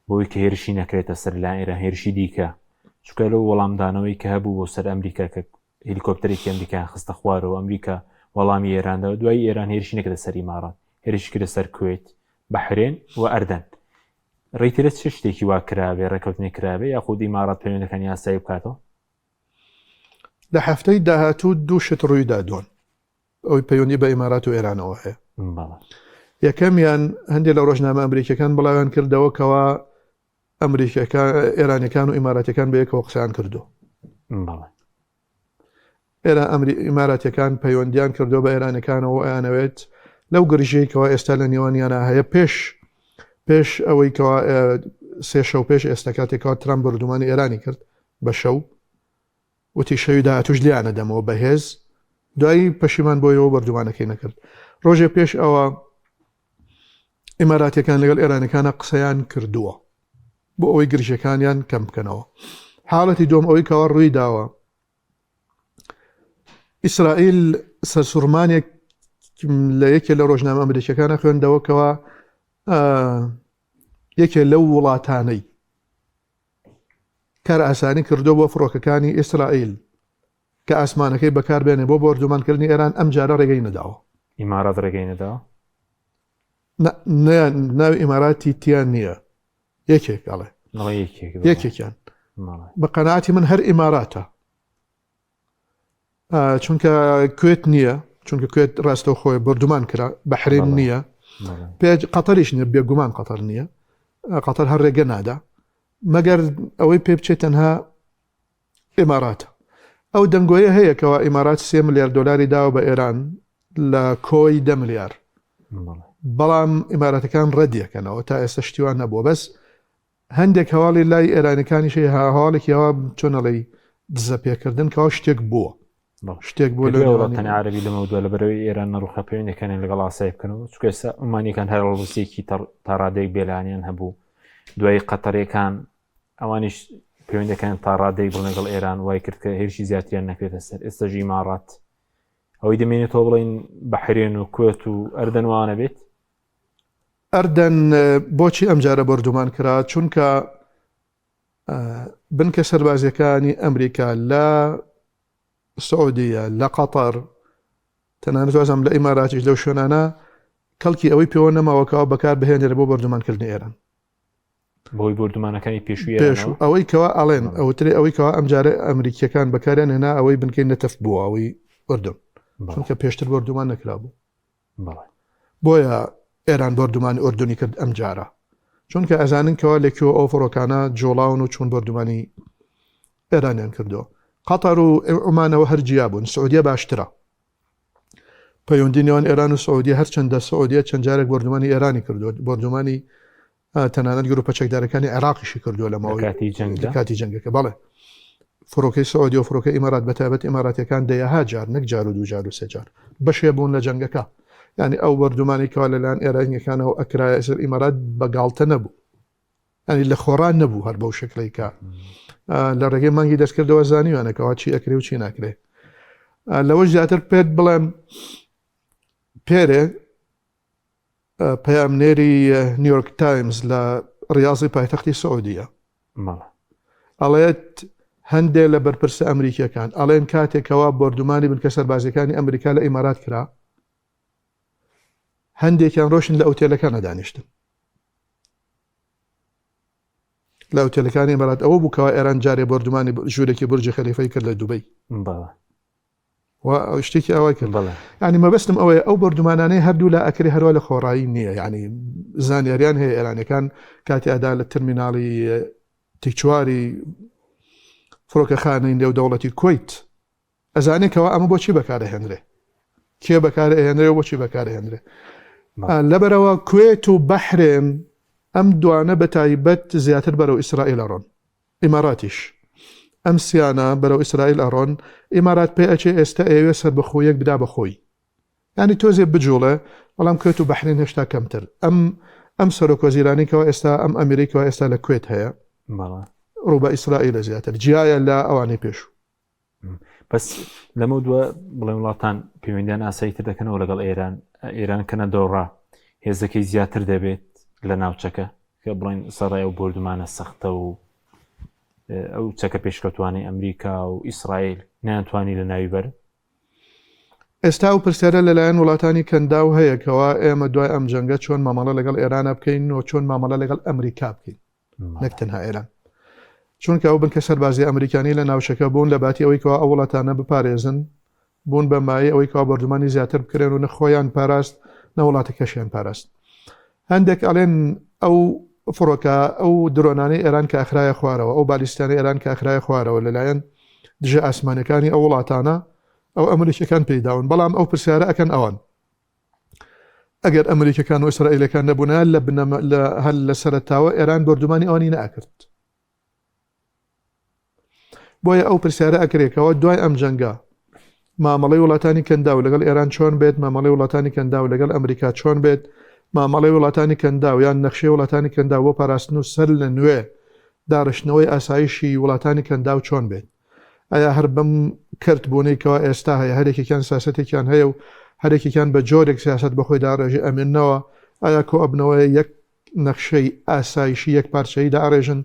[SPEAKER 1] بۆی کە هێرشی نەکرێتە سەر لایەن ئێران هێرشی دیکە چونکە لەو وەڵامدانەوەی کە هەبوو بۆ سەر ئەمریکا کە هلیکۆپتەرێکی ئەمریکایان خستە خوارەوە ئەمریکا وەڵامی ئێرانەوە دوای ئێران هێرشی نەکردە سەر ئیمارات هێرشی کردە سەر کوێت بەحرێن و ئەردەن ڕێیترە چ شتێکی وا کرابێ ڕێکەوتنی کرابێ یاخود ئیمارات پەیوەندەکانی یاسایی بکاتەوە
[SPEAKER 2] لە هەفتەی داهاتوو دوو شت ڕوویدا دوون ئەوی پەیوەندی بە ئیمارات و ئێرانەوە هەیە یەکەمیان هەندێک لە ڕۆژنامە ئەمریکەکان بڵاویان کردەوە کەوا ئەمریکەکان ئێرانیەکان و ئیماراتەکان بە یەکەوە قسەیان کردو ئیماراتەکان پەیوەندیان کردو بە ئێرانەکانەوە ئەیانەوێت لەو گرژەیەکەوە ئێستا لە نێوانیانە هەیە پێش ئەوەی کەوا 3 شەو پێش ئێستا کاتێکەوە ترامپ بەردومانی ئێرانی کرد بە شەو وتی شەویدا توش لیانە دەمەوە بەهێز دوایی پەشیمان بۆیەوە بەردومانەکەی نەکرد ڕۆژێ پێش ئەوە ئیماراتیەکان لەگەڵ ئێرانەکانە قسەیان کردووە بۆ ئەوەی گرژەکانیان کەم بکەنەوە حاڵەتی دۆم ئەوەی کەوا ڕووی داوە ئیسرائیل سەرسوڕمانێک لە یەکێ لە ڕۆژنامە ئەمریکیەکانە خوێندەوە کەوا یەکێ لەو وڵاتانەی کار ئاسانی کردو بۆ فڕۆکەکانی ئیسرائیل کە ئاسمانەکەی بەکاربێنێ بۆ بەردومانکردنی ئێران ئەم جارە ڕێگەی نەداوە
[SPEAKER 1] ئیمارات ڕێگەی نەداوە
[SPEAKER 2] ناوی ئیماراتی تیان نییە یەکێک ئەڵێ یەکێکیان بە قەناعەتی من هەر ئیماراتە چونکە کوێت نییە چونکە کوێت ڕاستەو خۆی بەردومان کرا بەحرین نییە پێ قەتەریش نییە بێگومان قەتەر نییە قەتەر هەر ڕێگە نادا مەگەر ئەوەی پێ بچێت تەنها ئیماراتە ئەو دەنگۆیە هەیە کەەوە ئیمارات 3 ملیار دۆلاری داوە بە ئێران لە کۆی 10 ملیار بەڵام ئیماراتەکان ڕەدیەکەنەوە تا ئێستا شتیوان نەبووە بەس هەندێک هەواڵی لای ئێرانەکانیشی هەواڵێکیەوە چۆنەڵی دزە پێکردن کەەوە شتێک بووە شتێک بۆ
[SPEAKER 1] لەوەتەنی عربی لەمەوە لە بەرەوەی ئێران نەڕوخە پەیوەندەکانی لەگەڵ ئاسایی بکەنەوە چونکە ئێستا ئەمانیەکان هەر ڕۆسیەکی تا ڕادەیەک بێلانیان هەبوو دوای قەتەرەکان ئەوانیش پەیوەندەکان تا ڕادەیەک بڵ لەگەڵ ئێران وای کرد کە هێرشی زیاتریان نەکرێتە سەر ئێستاژ ئیمارات ئەوەی دەمێنێتەوە بڵین بەحرێن و کوێت و ئەردەن وانە بێت
[SPEAKER 2] ئەردەن بۆچی ئەمجارە بەردومان کرا چونکە بنکە سەربازیەکانی ئەمریکا لە سعودیە لە قەتەر تەنانەت وازم لە ئیماراتیش لەو شوێنانە کەڵکی ئەوەی پێوە نەماوەکەوە بەکار بهێنێرە بۆ بەردومانکردنی ئێران
[SPEAKER 1] بۆی بردومانەکانی پێشووی
[SPEAKER 2] ئەوەی کەوا ئەڵێن ئەوترێ ئەوەی کەوا ئەمجارە ئەمریکیەکان بەکاریان هێنا ئەوەی بنکەی نەتەفت بووە ئەوەی ئوردون چونکە پێشتر بەردومان نەکرا بوو بۆیە ئێران بەردومانی ئوردونی کرد ئەم جارە چونکە ئەزانن کەوا لەکوێ ئەو فڕۆکانە جۆڵاون و چوون بەردومانی ئێرانیان کردەوە قەتەر و عومانەوە هەرجیا بوون سعودیە باشترە پەیوەندی نێوان ئێران و سعودیە هەرچەندە سعودیە چەند جارێک بەردومانی ئێرانی کردووە بەردومانی تەنانەت گروپە چەکدارەکانی عێراقیشی کردووە لە ماوەی کاتی جەنگەکە بەڵێ فڕۆکەی سعودی و فڕۆکە ئیمارات بەتایبەت ئیماراتیەکان دەیەها جار نەک جار و دوو جار و سێ جار بەشێ بوون لە جەنگەکە یعنی ئەو بەردومانی کەوا لەلایەن ئێرانیەکانەوە ئەکرایە سەر ئیمارات بەگاڵتە نەبوو ینی لە خۆڕان نەبوو هەر بەو شکلەی کە لە ڕێگەی مانگی دەستکردەوە زانیوانەکەەوە چی ئەکرێ و چی ناکرێ لەوە زیاتر پێت بڵێم پێرێ پەیامنێری نیویۆرک تایمز لە ڕیاضی پایتەختی سعودیە ئەڵێت هەندێک لە بەرپرسە ئەمریکیەکان ئەڵێن کاتێکەوە بردومانی بنکە سەربازیەکانی ئەمریکا لە ئیمارات کرا هەندێکیان ڕۆشن لە ئەوتێلەکانە دانیشتن لە ئەوتێلەکانی ئیمارات ئەوە بووکەوە ئێران جارێ بردومانی ژوورێکی برجی خەلیفەی کرد لە دوبەی و شتێکی ئەوە کرد ینی مەبەستم ئەوەیە ئەو بردومانانەی هەردوو لە ئەکری هەروە لە خۆڕایی نییە ینی زانیاریان هەیە ئێرانەکان کاتی ئەدا لە ترمیناڵی تیکچواری فڕۆکەخانەی نێودەوڵەتی کویت ئەزانێکەوە ئەمە بۆچی بەکارەهێنرێ کێ بەکارەهێنرێ و بۆچی بەکارەهێنرێ لەبەرەوە کوێت و بەحرێن ئەم دوانە بە تایبەت زیاتر بەرەو ئیسرائیل ئەڕۆن ئیماراتیش ئەم سیانە بەرەو ئیسرائیل ئەڕۆن ئیمارات پێ ئەچێ ئێستا ئێوێ سەربەخۆیەک بدا بەخۆی ینی تۆزێ بجوڵێ بەڵام کوێت و بەحرین هێشتا کەمتر ئەم سەرۆکوەزیرانێکەوە ئێستا ئەم ئەمریکەوە ئێستا لە کوێت هەیە ڕوو بە ئیسرائیلە زیاتر جیایە لە ئەوانەی پێشوو
[SPEAKER 1] بەس لەمە دووە بڵێ وڵاتان پەیوەندیان ئاساییتر دەکەنەوە لەگەڵ ئێران کەنە دۆڕا هێزەکەی زیاتر دەبێت لە ناوچەکە کە بڵێن سەڕای ئەو بردومانە سەختە و ئەو چەکە پێشکەوتوانی ئەمریکا و ئیسرائیل ناتوانی لە ناوی بەر
[SPEAKER 2] ئێستا و پرسیارە لەلایەن وڵاتانی کەنداو هەیەکەوە ئێمە دوای ئەم جەنگە چۆن مامەڵە لەگەڵ ئێرانە بکەین و چۆن مامەڵە لەگەڵ ئەمریکا بکەین نەک تەنها ئێران چونکە ئەو بنکە سەربازی ئەمریکانی لە ناوچەکە بوون لە باتی ئەوەی کەوا ئەو وڵاتانە بپارێزن بوون بە مای ئەوەی کەوا بەردومانی زیاتر بکرێن و نەخۆیان پاراست نەوڵاتەکەشیان پاراست هەندێک ئەڵێن ئەو فڕۆکە ئەو درۆنانەی ئێران کە ئەخرایە خوارەوە ئەو بالیستانی ئێران کە ئەخرایە خوارەوە لەلایەن دژە ئاسمانەکانی ئەو وڵاتانە ئەو ئەمریکەکان پێداون بەڵام ئەو پرسیارە ئەکەن ئەوان ئەگەر ئەمریکەکان و ئیسرائیلەکان نەبوونە هەل لە سەرەتاوە ئێران بردومانی ئەوانی نەئەکرد بۆیە ئەو پرسیارە ئەکرێکەوە دوای ئەم جەنگە مامەڵەی وڵاتانی کەنداو لەگەڵ ئێران چۆن بێت مامەڵەی وڵاتانی کەنداو لەگەڵ ئەمریکا چۆن بێت مامەڵەی وڵاتانی کەنداو یان نەخشەی وڵاتانی کەنداو بۆ پاراستن و سەر لە نوێ داڕشتنەوەی ئاسایشی وڵاتانی کەنداو چۆن بێت ئایا هەر بەم کرد بوونەیەکەوە ئێستا هەیە هەرێکێکیان سیاسەتێکیان هەیە و هەرێکێکیان بە جۆرێک سیاست بەخۆی داڕێژی ئەمێننەوە ئایا کۆ ئەبنەوە یەک نەخشەی ئاسایشی یەک پارچەی داڕێژن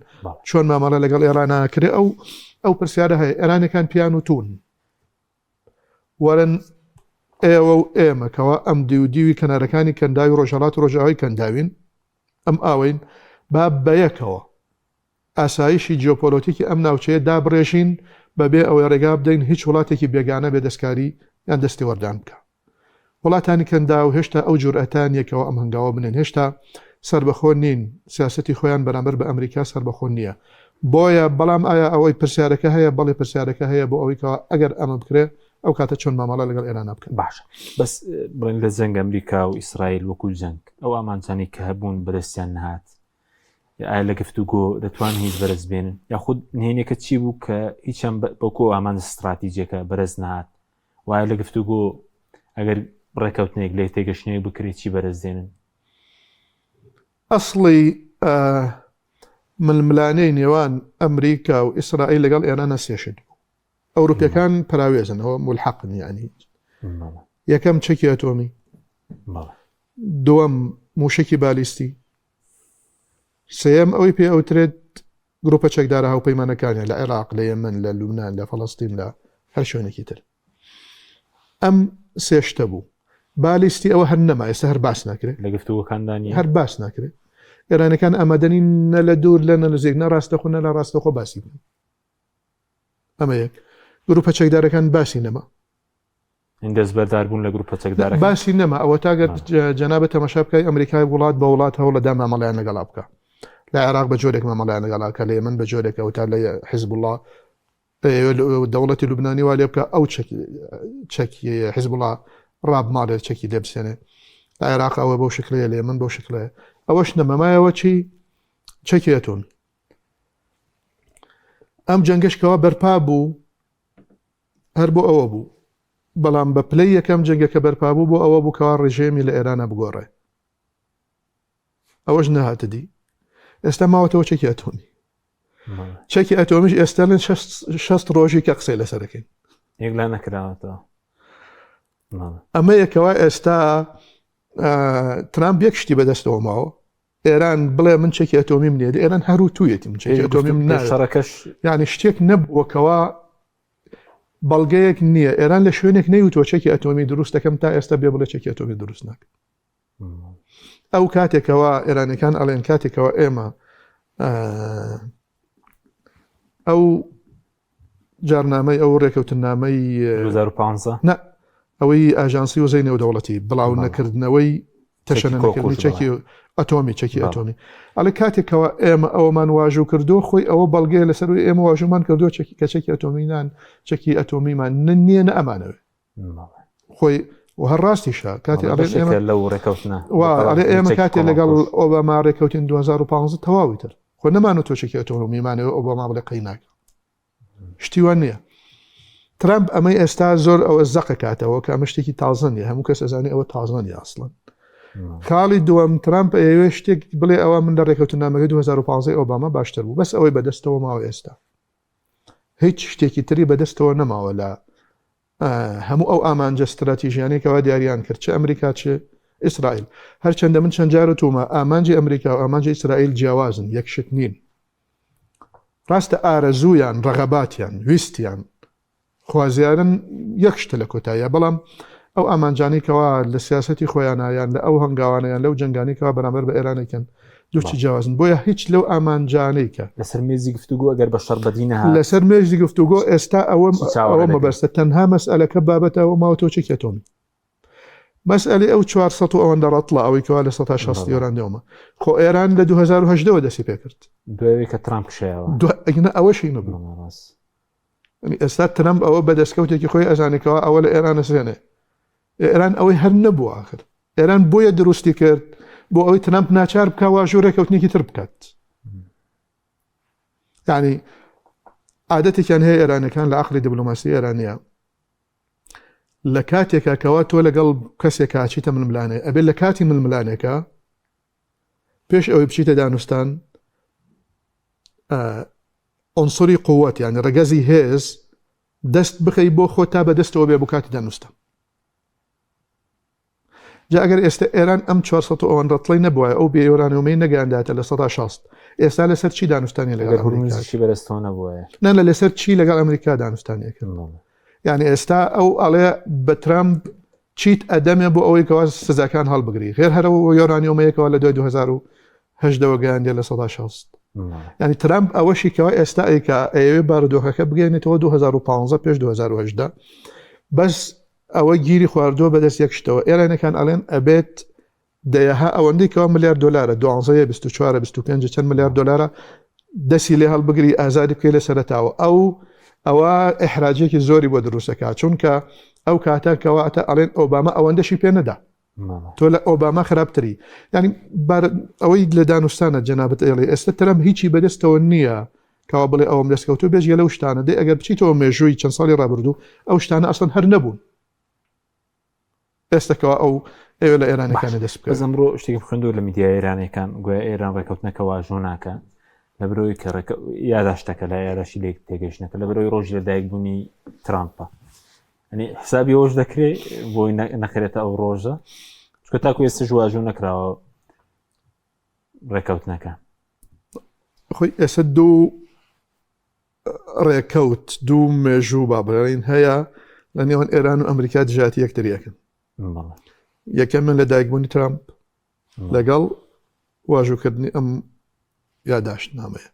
[SPEAKER 2] چۆن مامەڵە لەگەڵ ئێرانەکرێ ئەو پرسیارە هەیە ئێرانەکان پیان و تون وەرن ئێوە و ئێمەکەوە ئەم دیودیوی کەنارەکانی کەنداوی ڕۆژهەڵات و ڕۆژاوی کەنداوین ئەم ئاوین با بەیەکەوە ئاسایشی جیۆپۆلۆتیکی ئەم ناوچەیە دابڕێژین بەبێ ئەوەی ڕێگا بدەین هیچ وڵاتێکی بێگانە بێ دەستکاری یان دەستی وەردان بکە وڵاتانی کەنداو هێشتا ئەو جورئەتانیەکەوە ئەم هەنگاوە بنێن هێشتا سربەخۆ نین سیاسەتی خۆیان بەرامبەر بە ئەمریکا سربەخۆ نییە بۆیە بەڵام ئایا ئەوەی پرسیارەکە هەیە بەڵێ پرسیارەکە هەیە بۆ ئەوەی کەوە ئەگەر ئەمە بکرێ ئەو کاتە چۆن مامەڵە لەگەڵ ئێرانە بکەن
[SPEAKER 1] باشە بەس بڵێن لە جەنگ ئەمریکا و ئیسرائیل وەکو جەنگ ئەو ئامانجانی کە هەبوون بەدەستیان نهات ئایا لە گفتوگۆ دەتوان هیچ بەرز بێنن یاخود نهێنێکە چی بوو کە هیچیان بەکۆ ئامان استراتیجیەکە بەرز نهات وایە لە گفتوگۆ ئەگەر ڕێکەوتنێک لێ تێگەشتنێک بکرێت چی بەرز دێنن
[SPEAKER 2] ئەسڵی ململانەی نێوان ئەمریکا و ئیسرائیل لەگەڵ ئێرانە سێشت بوو ئەوروپیەکان پراوێزنەوە ملحەقن یعنی یەکەم چەکی ئەتۆمی دووەم موشکی بالیستی سێەم ئەوەی پێ ئەوترێت گروپە چەکدارە هاوپەیمانەکانیان لە عێراق لە یەمەن لە لوبنان لە فەڵەستین لە هەر شوێنێکی تر ئەم سێشتە بوو بالیستی ئەوە هەر نەما ئێستا هەر باس ناکرێت
[SPEAKER 1] لە گفتوگۆکاندانی
[SPEAKER 2] هەر باس ناکرێت ئێرانەکان ئامادەنین نە لە دوور لە نەنزیک نە ڕاستەخۆ نە لە ڕاستەخۆ باسی بن ئەمە یەک گروپە چەکدارەکان باسی نەما
[SPEAKER 1] دەست بەردار بوون لە گروپە چەکدارەکان
[SPEAKER 2] باسی نەما ئەوە تاگەر جەنابە تەماشا بکای ئەمریکای وڵات بە وڵات هەوڵ لەدا مامەڵیان لەگەڵا بکە لە عێراق بە جۆرێک مامەڵیان لەگەڵاکە لە یەمەن بە جۆرێک ئەوتا لە حیزب الله دەوڵەتی لوبنانی وا لێ بکە ئەو چەکی حیزب الله ڕابماڵێت چەکی لێبسێنێ لە عێراق ئەوە بەو شکلەیە لە یەمەن بەو شکلەیە ئەوەش نەمەمایەوە چی چەکی ئەتۆمی ئەم جەنگەشکەوە بەرپا بوو هەر بۆ ئەوە بوو بەڵام بە پلەی یەکەم جەنگەکە بەرپا بوو بۆ ئەوە بوو کەوا ڕێژێمی لە ئێرانە بگۆڕێ ئەوەش نەهاتە دی ئێستا ماوەتەوە چەکی ئەتۆمی چەکی ئەتۆمیش ئێستا لەن 6 ڕۆژی کە قسەی لەسەرەکەین
[SPEAKER 1] یەک لا نەکراوەتەوە
[SPEAKER 2] ئەمە یەکەوە ئێستا ترامپ یەکشتی بەدەستەوە ماوە ئێران بڵێ من چەکی ئەتۆمیم نییە ئێران هەرو تویەتی من چەکی ئەتۆمیم
[SPEAKER 1] شەڕەکەش
[SPEAKER 2] یعنی شتێک نەبووەکەوە بەڵگەیەک نییە ئێران لە شوێنێک نەیوتۆ چەکی ئەتۆمی دروست دەکەم تا ئێستا بێ بڵێ چەکی ئەتۆمی دروست ناکە ئەو کاتێکەوە ئێرانەکان ئەڵێن کاتێکەوە ئێمە ئەو جارنامەی ئەو ڕێکەوتنامەی
[SPEAKER 1] 2015
[SPEAKER 2] نه ئەوەی ئاژانسی وزەی نێودەوڵەتی بڵاو نەکردنەوەی تەشەنەکردنی چەکی ئەتۆمی چەکی ئەتۆمی ئەڵێ کاتێکەوە ئێمە ئەومان واژوو کردو خۆی ئەوە بەڵگەیە لەسەروی ئێمە واژومان کردو کە چەکی ئەتۆمینان چەکی ئەتۆمیمان نییە نە ئەمانەوێ خۆی و هەر ڕاستیشە کاتی ئەڵێ
[SPEAKER 1] لەو ڕێکەوتنە
[SPEAKER 2] ئەڵێ ئێمە کاتێ لەگەڵ ئۆباما ڕێکەوتین 2015 تەواوی تر خۆ نەمانە تۆ چەکی ئەتۆمیمانەوە ئۆباما بڵێ قەی ناکە شتیوان نییە ترامپ ئەمەی ئێستا زۆر ئەوە زەقە کاتەوە کە ئەمە شتێکی تازەنیە هەموو کەس ئەزانێ ئەوە تازەنی ئاسڵن خاڵی دووەم ترامپ ئێوێ شتێک بڵێ ئەوە من لە ڕێکەوتنامەکەی 2015 ئۆباما باشتر بوو بەس ئەوەی بەدەستەوە ماوە ئێستا هیچ شتێکی تری بەدەستەوە نەماوە لە هەموو ئەو ئامانجە استراتیژیانێکەوە دیاریان کرد چه ئەمریکا چه ئیسرائیل هەرچەندە من چەند جار تومە ئامانجی ئەمریکا و ئامانجی ئیسرائیل جیاوازن یەکشت نین ڕاستە ئارەزوویان ڕەغەباتیان ویستیان خوازیارن یەک شتە لە کۆتاییە بەڵام ئەو ئامانجانێکەوە لە سیاسەتی خۆیانیان لە ئەو هەنگاوانیان لەو جنگانێکەوە بەرامبەر بە ئێرانێکن دووچی جیاوازن بۆیە هیچ لەو ئامانجانێکە
[SPEAKER 1] لەسەر مێزی گفتوگۆ ئەگەر بە شەڕبەدینە
[SPEAKER 2] لەسەر مێژی گفتوگۆ ئێستا ئەوە مەبەستە تەنها مەسئلەکە بابەتەوە ماوە تۆ چێکی ئەتۆمی مەسئلەی ئەو 400 ئەوەندە ڕەتڵە ئەوەی کەوا لە 160 یۆران خۆ ئێران لە 2010 دەستی پێ کرد
[SPEAKER 1] دوێ کە ترامپ کشایەوە
[SPEAKER 2] ئەوەشی نەبوو ئێستا ترامپ ئەوە بەدەستکەوتێکی خۆی ئەزانێکەوە ئەوە لە ئێرانە سێنێ ئێران ئەوەی هەر نەبوو آخر ئێران بۆیە دروستی کرد بۆ ئەوەی ترامپ ناچار بکە واژوو ڕێکەوتنێکی تر بکات یعنی عادەتێکیان هەیە ئێرانەکان لە عەقلی دیبلۆماسی ئێرانیە لە کاتێکە کەوا تۆ لەگەڵ کەسێکە چیتە ململانێ ئەبێ لە کاتی ململانێکە پێش ئەوەی بچیتە دانوستان عنصری قووەت یعنی ڕەگەزی هێز دەست بخەی بۆ خۆ تا بەدەستەوە بێ بۆ کاتی دانوستان جا ئەگەر ئێستا ئێران ئەم 400 ئەوەن ڕەتڵی نەبووە ئەو بێیۆرانیۆمەی نەگەانداتە لە 160 ئێستا لەسەر چی دانوستانی لەگەڵ
[SPEAKER 1] هەرمزیشی بەدەستەوە نەبووە
[SPEAKER 2] نە لەسەر چی لەگەڵ ئەمریکا دانوستانی کرد یعنی ئێستا ئەو ئەڵێ بە ترامپ چیت ئەدەمێ بۆ ئەوەی کەوا سزاکان هەڵبگری غێر هەرەوە یۆرانیۆمەیەکەوە لە 2010 گەیاندێ لە 160 یعنی ترامپ ئەوەشی کەوا ئێستا ئەیکە ئەوێ بارودۆخەکە بگەێنێتەوە 2015 پێش 2010 بەس ئەوە گیری خواردووە بەدەست یەک شتەوە ئێرانەکان ئەڵێن ئەبێت دەیەها ئەوەندەی کەوا ملیار دلارە 12 24 25 چەند ملیار دلارە دەسی لێ هەڵبگری ئازادی بکەی لە سەرەتاوە ئەوە ئەحراجێکی زۆری بۆ دروستەکە چونکە ئەو کاتەکەواتە ئەڵێن ئۆباما ئەوەندەشی پێ نەدا تۆ لە ئۆباما خراپتری ینی ئەوەی لە دانوستانە جەنابەت ئێڵێ ئێستا ترامپ هیچی بەدەستەوە نییە کەوا بڵێ ئەوم دەستکەوتو بێژە لەو شتانە دێ ئەگەر بچیتەوە مێژووی چەند ساڵی ڕابردوو ئەو شتانە ئەسڵەن هەر نەبوون ئێستاکەوە ئەو ئێوە لە ئێرانەکانە دەست بکە
[SPEAKER 1] ئەمڕۆ شتێکی خوێندووە لە میدیای ئێرانەکان گویا ئێران ڕێکەوتنەکە واژۆ ناکە لە بەرەوەی کە یاداشتەکە لە یاداشی لێک تێگەشتنەکە لە بەرەوەی ڕۆژی لەدایکبوونی ترامپە ئەنی حسابی ئەوش دەکرێت بۆی نەکرێتە ئەو ڕۆژە چکە تاکو ئێستا واژۆ نەکراوە ڕێکەوتنەکە
[SPEAKER 2] خۆی ئێستا دوو ڕێکەوت دوو مێژوو با بڵێن هەیە لە نێوان ئێران و ئەمریکا دژاتی یەکتریەکەن یەکەم من لە دایکبوونی ترامپ لەگەڵ واژووکردنی ئەم یاداشتنامەیە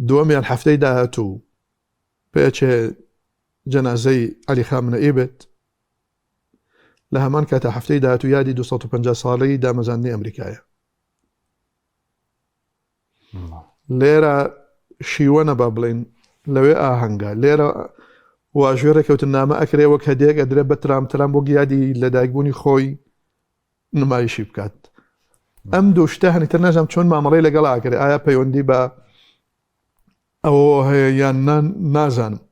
[SPEAKER 2] دووەمیان هەفتەی داهاتوو پێچێ جەنازەی عەلی خامنەئی بێت لە هەمان کاتە هەفتەی داهاتوو یادی 250 ساڵەی دامەزاندنی ئەمریکایە لێرە شیوەنە با بڵێن لەوێ ئاهەنگە لێرە واژوێ ڕێکەوتنامە ئەکرێ وەک هەدیەک ئەدرێ بە ترامپ بۆ یادی لەدایکبوونی خۆی نمایشی بکات ئەم دوو شتە هەنیتر نەژەم چۆن مامەڵەی لەگەڵ ئاکرێ ئایا پەیوەندی بە ئەوە هەیە یان نازانم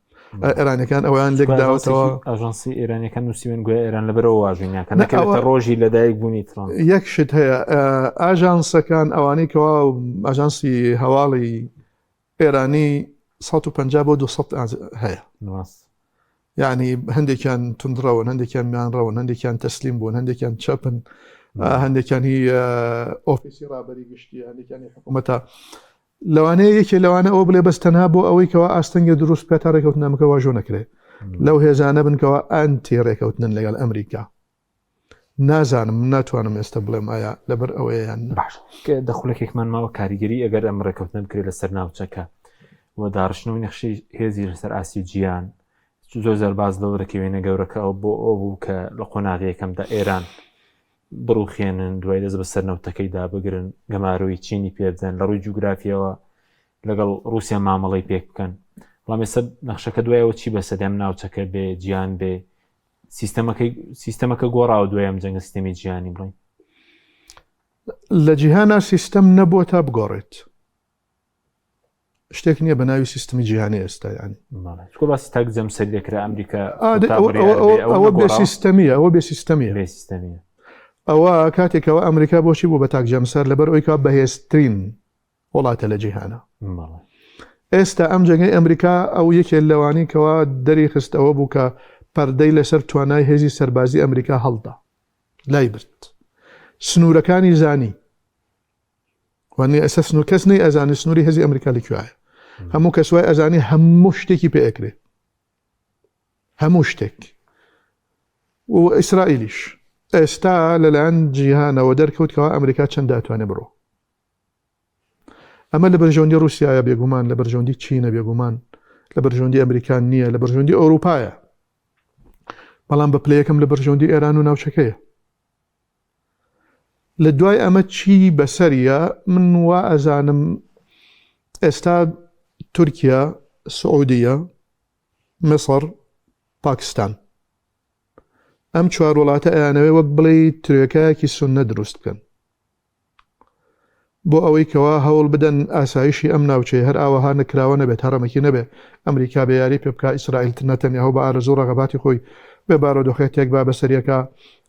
[SPEAKER 2] ئێرانەکان ئەویان لێک داوەتەوە
[SPEAKER 1] ئاژانسی ئێرانیەکان نووسیوێن گویا ئێران لەبەرەوە واژوینیان کە نەکەوێتە ڕۆژی لەدایکبوونی ترامپ
[SPEAKER 2] یەک شت هەیە ئاژانسەکان ئەوانەی کەوا ئاژانسی هەواڵی ئێرانی 150 بۆ 200 هەیە یعنی هەندێکیان تونندڕەوە هەندێکیان میانڕەوە هەندێکیان تەسلیم بوون هەندێکیان چەپن هەندێکیان هی ئۆفیسی ڕابەری گشتی هەندێکیانی حکوومەتە لەوانەیە یەکێ لەوانە ئەوە بڵێ بەس تەنها بۆ ئەوەی کەەوە ئاستەنگە دروست پێ تا ڕێکەوتنامەکە واژۆ نەکرێت لەو هێزانە بنکەوە ئەنتی ڕێکەوتنن لەگەڵ ئەمریکا نازانم ناتوانم ئێستا بڵێم ئایا لەبەر ئەوەیان
[SPEAKER 1] باش دەخولێکێکمان ماوە کاریگەری ئەگەر ئەم ڕێکەوتنە بکرێت لەسەر ناوچەکە و داڕشتنەوەی نەخشەی هێزی لەسەر ئاسی گیان زۆر باز لەو ڕێکەوێنە گەورەکە ئەو بۆ ئەو بوو کە لە قۆناغیەکەمدا ئێران بڕوخێنن دوای دەست بە سەرنەوتەکەیدا بگرن گەماروی چینی پێ بدەن لە ڕووی جوگرافیەوە لەگەڵ رووسیا مامەڵی پێک بکەن بەڵام ئێستا نەخشەکە دوایەوە چی بەسەدەم ناوچەکە بێ گیان بێ سیستەمەکە گۆڕاوە دوایەم جەنگە سیستەمی گیانی بڵین
[SPEAKER 2] لە جیهانە سیستەم نەبووە تا بگۆڕێت شتێک نییە بە ناوی سیستمی جیهانی ئێستا ینی
[SPEAKER 1] باسی تاک جەم سەر دەکرا ئەمریکا
[SPEAKER 2] ئەوە بێ سیستەمیە ئەوە بێ سیستەمیە ئەوە کاتێکەوە ئەمریکا بۆچی بوو بە تاک جەمسەر لەبەر ئەوی کا بەهێزترین وڵاتە لە جیهانە ئێستا ئەم جەنگەی ئەمریکا ئەو یەکێ لەوانی کەەوە دەری خستەوە بوو کە پەردەی لەسەر توانای هێزی سەربازی ئەمریکا هەڵدا لای برد سنوورەکانی زانی وانی ئەسە سنوور کەس نەی ئەزانی سنووری هێزی ئەمریکا لەکوایە هەموو کەسوای ئەزانی هەموو شتێکی پێ ئەکرێ هەموو شتێک و ئیسرائیلیش ئێستا لەلایەن جیهانەوە دەرکەوتکەوە ئەمریکا چەند داتوانێ بڕۆ ئەمە لە بەرژەوەندی رووسیایە بێگومان لە بەرژەوەندی چینە بێگومان لە بەرژەوەندی ئەمریکان نییە لە بەرژەوەندی ئەوروپایە بەڵام بە پلەیەکەم لە بەرژەوەندی ئێران و ناوچەکەیە لە دوای ئەمە چی بەسەریە من وا ئەزانم ئێستا تورکیا سعودیە مصر پاکستان ئەم چوار وڵاتە ئەیانەوەی وەک بڵێ ترێکایەکی سوننە دروست بکەن بۆ ئەوەی کەوا هەوڵ بدەن ئاسایشی ئەم ناوچەی هەر ئاوەها نەکراوە نەبێت هەڕەمەکی نەبێ ئەمریکا بە یاری پێ بکە ئیسرائیل نەتەنیاهو بە ئارەزوو ڕەغەباتی خۆی بێ بارۆدۆخێتێک با بەسەریەکە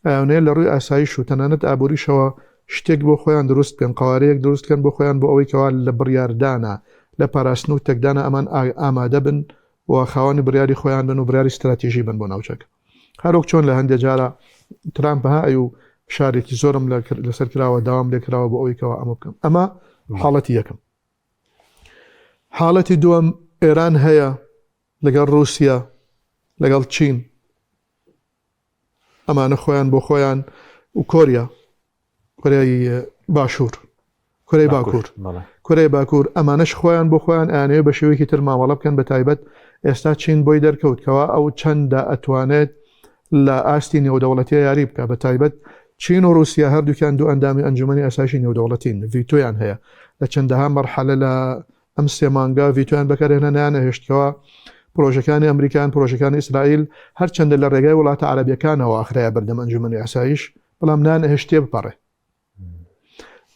[SPEAKER 2] ئەوانەیە لە ڕووی ئاسایش و تەنانەت ئابووریشەوە شتێک بۆ خۆیان دروست بکەن قوارەیەک دروستکەن بۆ خۆیان بۆ ئەوەی کەوا لە بڕیاردانە لە پاراستن و تێکدانە ئەمان ئامادە بن و خاوەنی بڕیاری خۆیان بن و بڕیاری استراتیژی بن بۆ ناوچەکە هەروەک چۆن لە هەندێک جارە ترامپها ئەی و شارێکی زۆرم لەسەر کراوە داوام لێکراوە بۆ ئەوەی کەوا ئەمە بکەم ئەمە حاڵەتی یەکەم حاڵەتی دووەم ئێران هەیە لەگەڵ رووسیا لەگەڵ چین ئەمانە خۆیان بۆ خۆیان و کۆریای باشوور کۆرەی باکوور ئەمانەش خۆیان بۆ خۆیان ئەیانەوێ بە شێوەیەکی تر مامەڵە بکەن بە تایبەت ئێستا چین بۆی دەرکەوتکەوە ئەو چەندە ئەتوانێت لە ئاستی نێودەوڵەتیە یاری بکە بە تایبەت چین و رووسیا هەردووکیان دوو ئەندامی ئەنجومەنی ئاسایشی نێودەوڵەتین ڤیتۆیان هەیە لە چەندەها مەرحەلە لە ئەم سێ مانگا ڤیتۆیان بەکارهێنا نانەهێشتکەوە پرۆژەکانی ئەمریکان پرۆژەکانی ئیسرائیل هەرچەندە لە ڕێگای وڵاتە عەرەبیەکانەوە ئاخرەیە بەردەم ئەنجومەنی ئاسایش بەڵام نانەهێشتێ بپەڕێ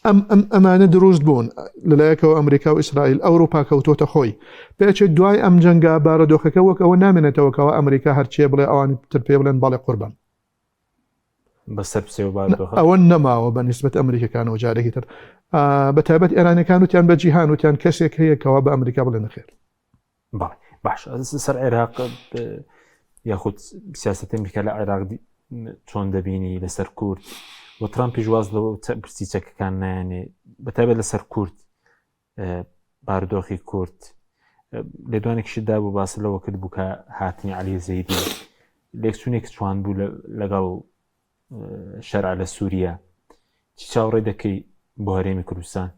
[SPEAKER 2] ئەمانە دروست بوون لەلایەکەوە ئەمریکا و ئیسرائیل ئەوروپا کەوتۆتە خۆی پێچێک دوای ئەم جەنگا بارەدۆخەکە وەک ئەوە نامێنێتەوەکەوە ئەمریکا هەرچیە بڵێ ئەوانی تر پێ بڵێن باڵێ قوربان ئەوە نەماوە بە نیسبەت ئەمریکەکانەوە جارێکی تر بە تایبەت ئێرانەکان وتیان بە جیهان وتیان کەسێک هەیەکەوە بە ئەمریکا بڵێ نەخێر
[SPEAKER 1] باش سەر عێراق یاخود سیاسەتی ئەمریکا لە عێراق چۆن دەبینی لەسەر کورد و ترامپی ژواز لەوە پرسی چەکەکان نایانێ بەتایبەت لەسەر کورد بارودۆخی کورد لێدوانێکیشدا بوو باس لەوە کرد بوو کە هاتنی عەلی زەیدی لێکچوونێک چوان بوو لەگەڵ شەرع لە سووریا چی چاوەڕێ دەکەی بۆ هەرێمی کوردستان؟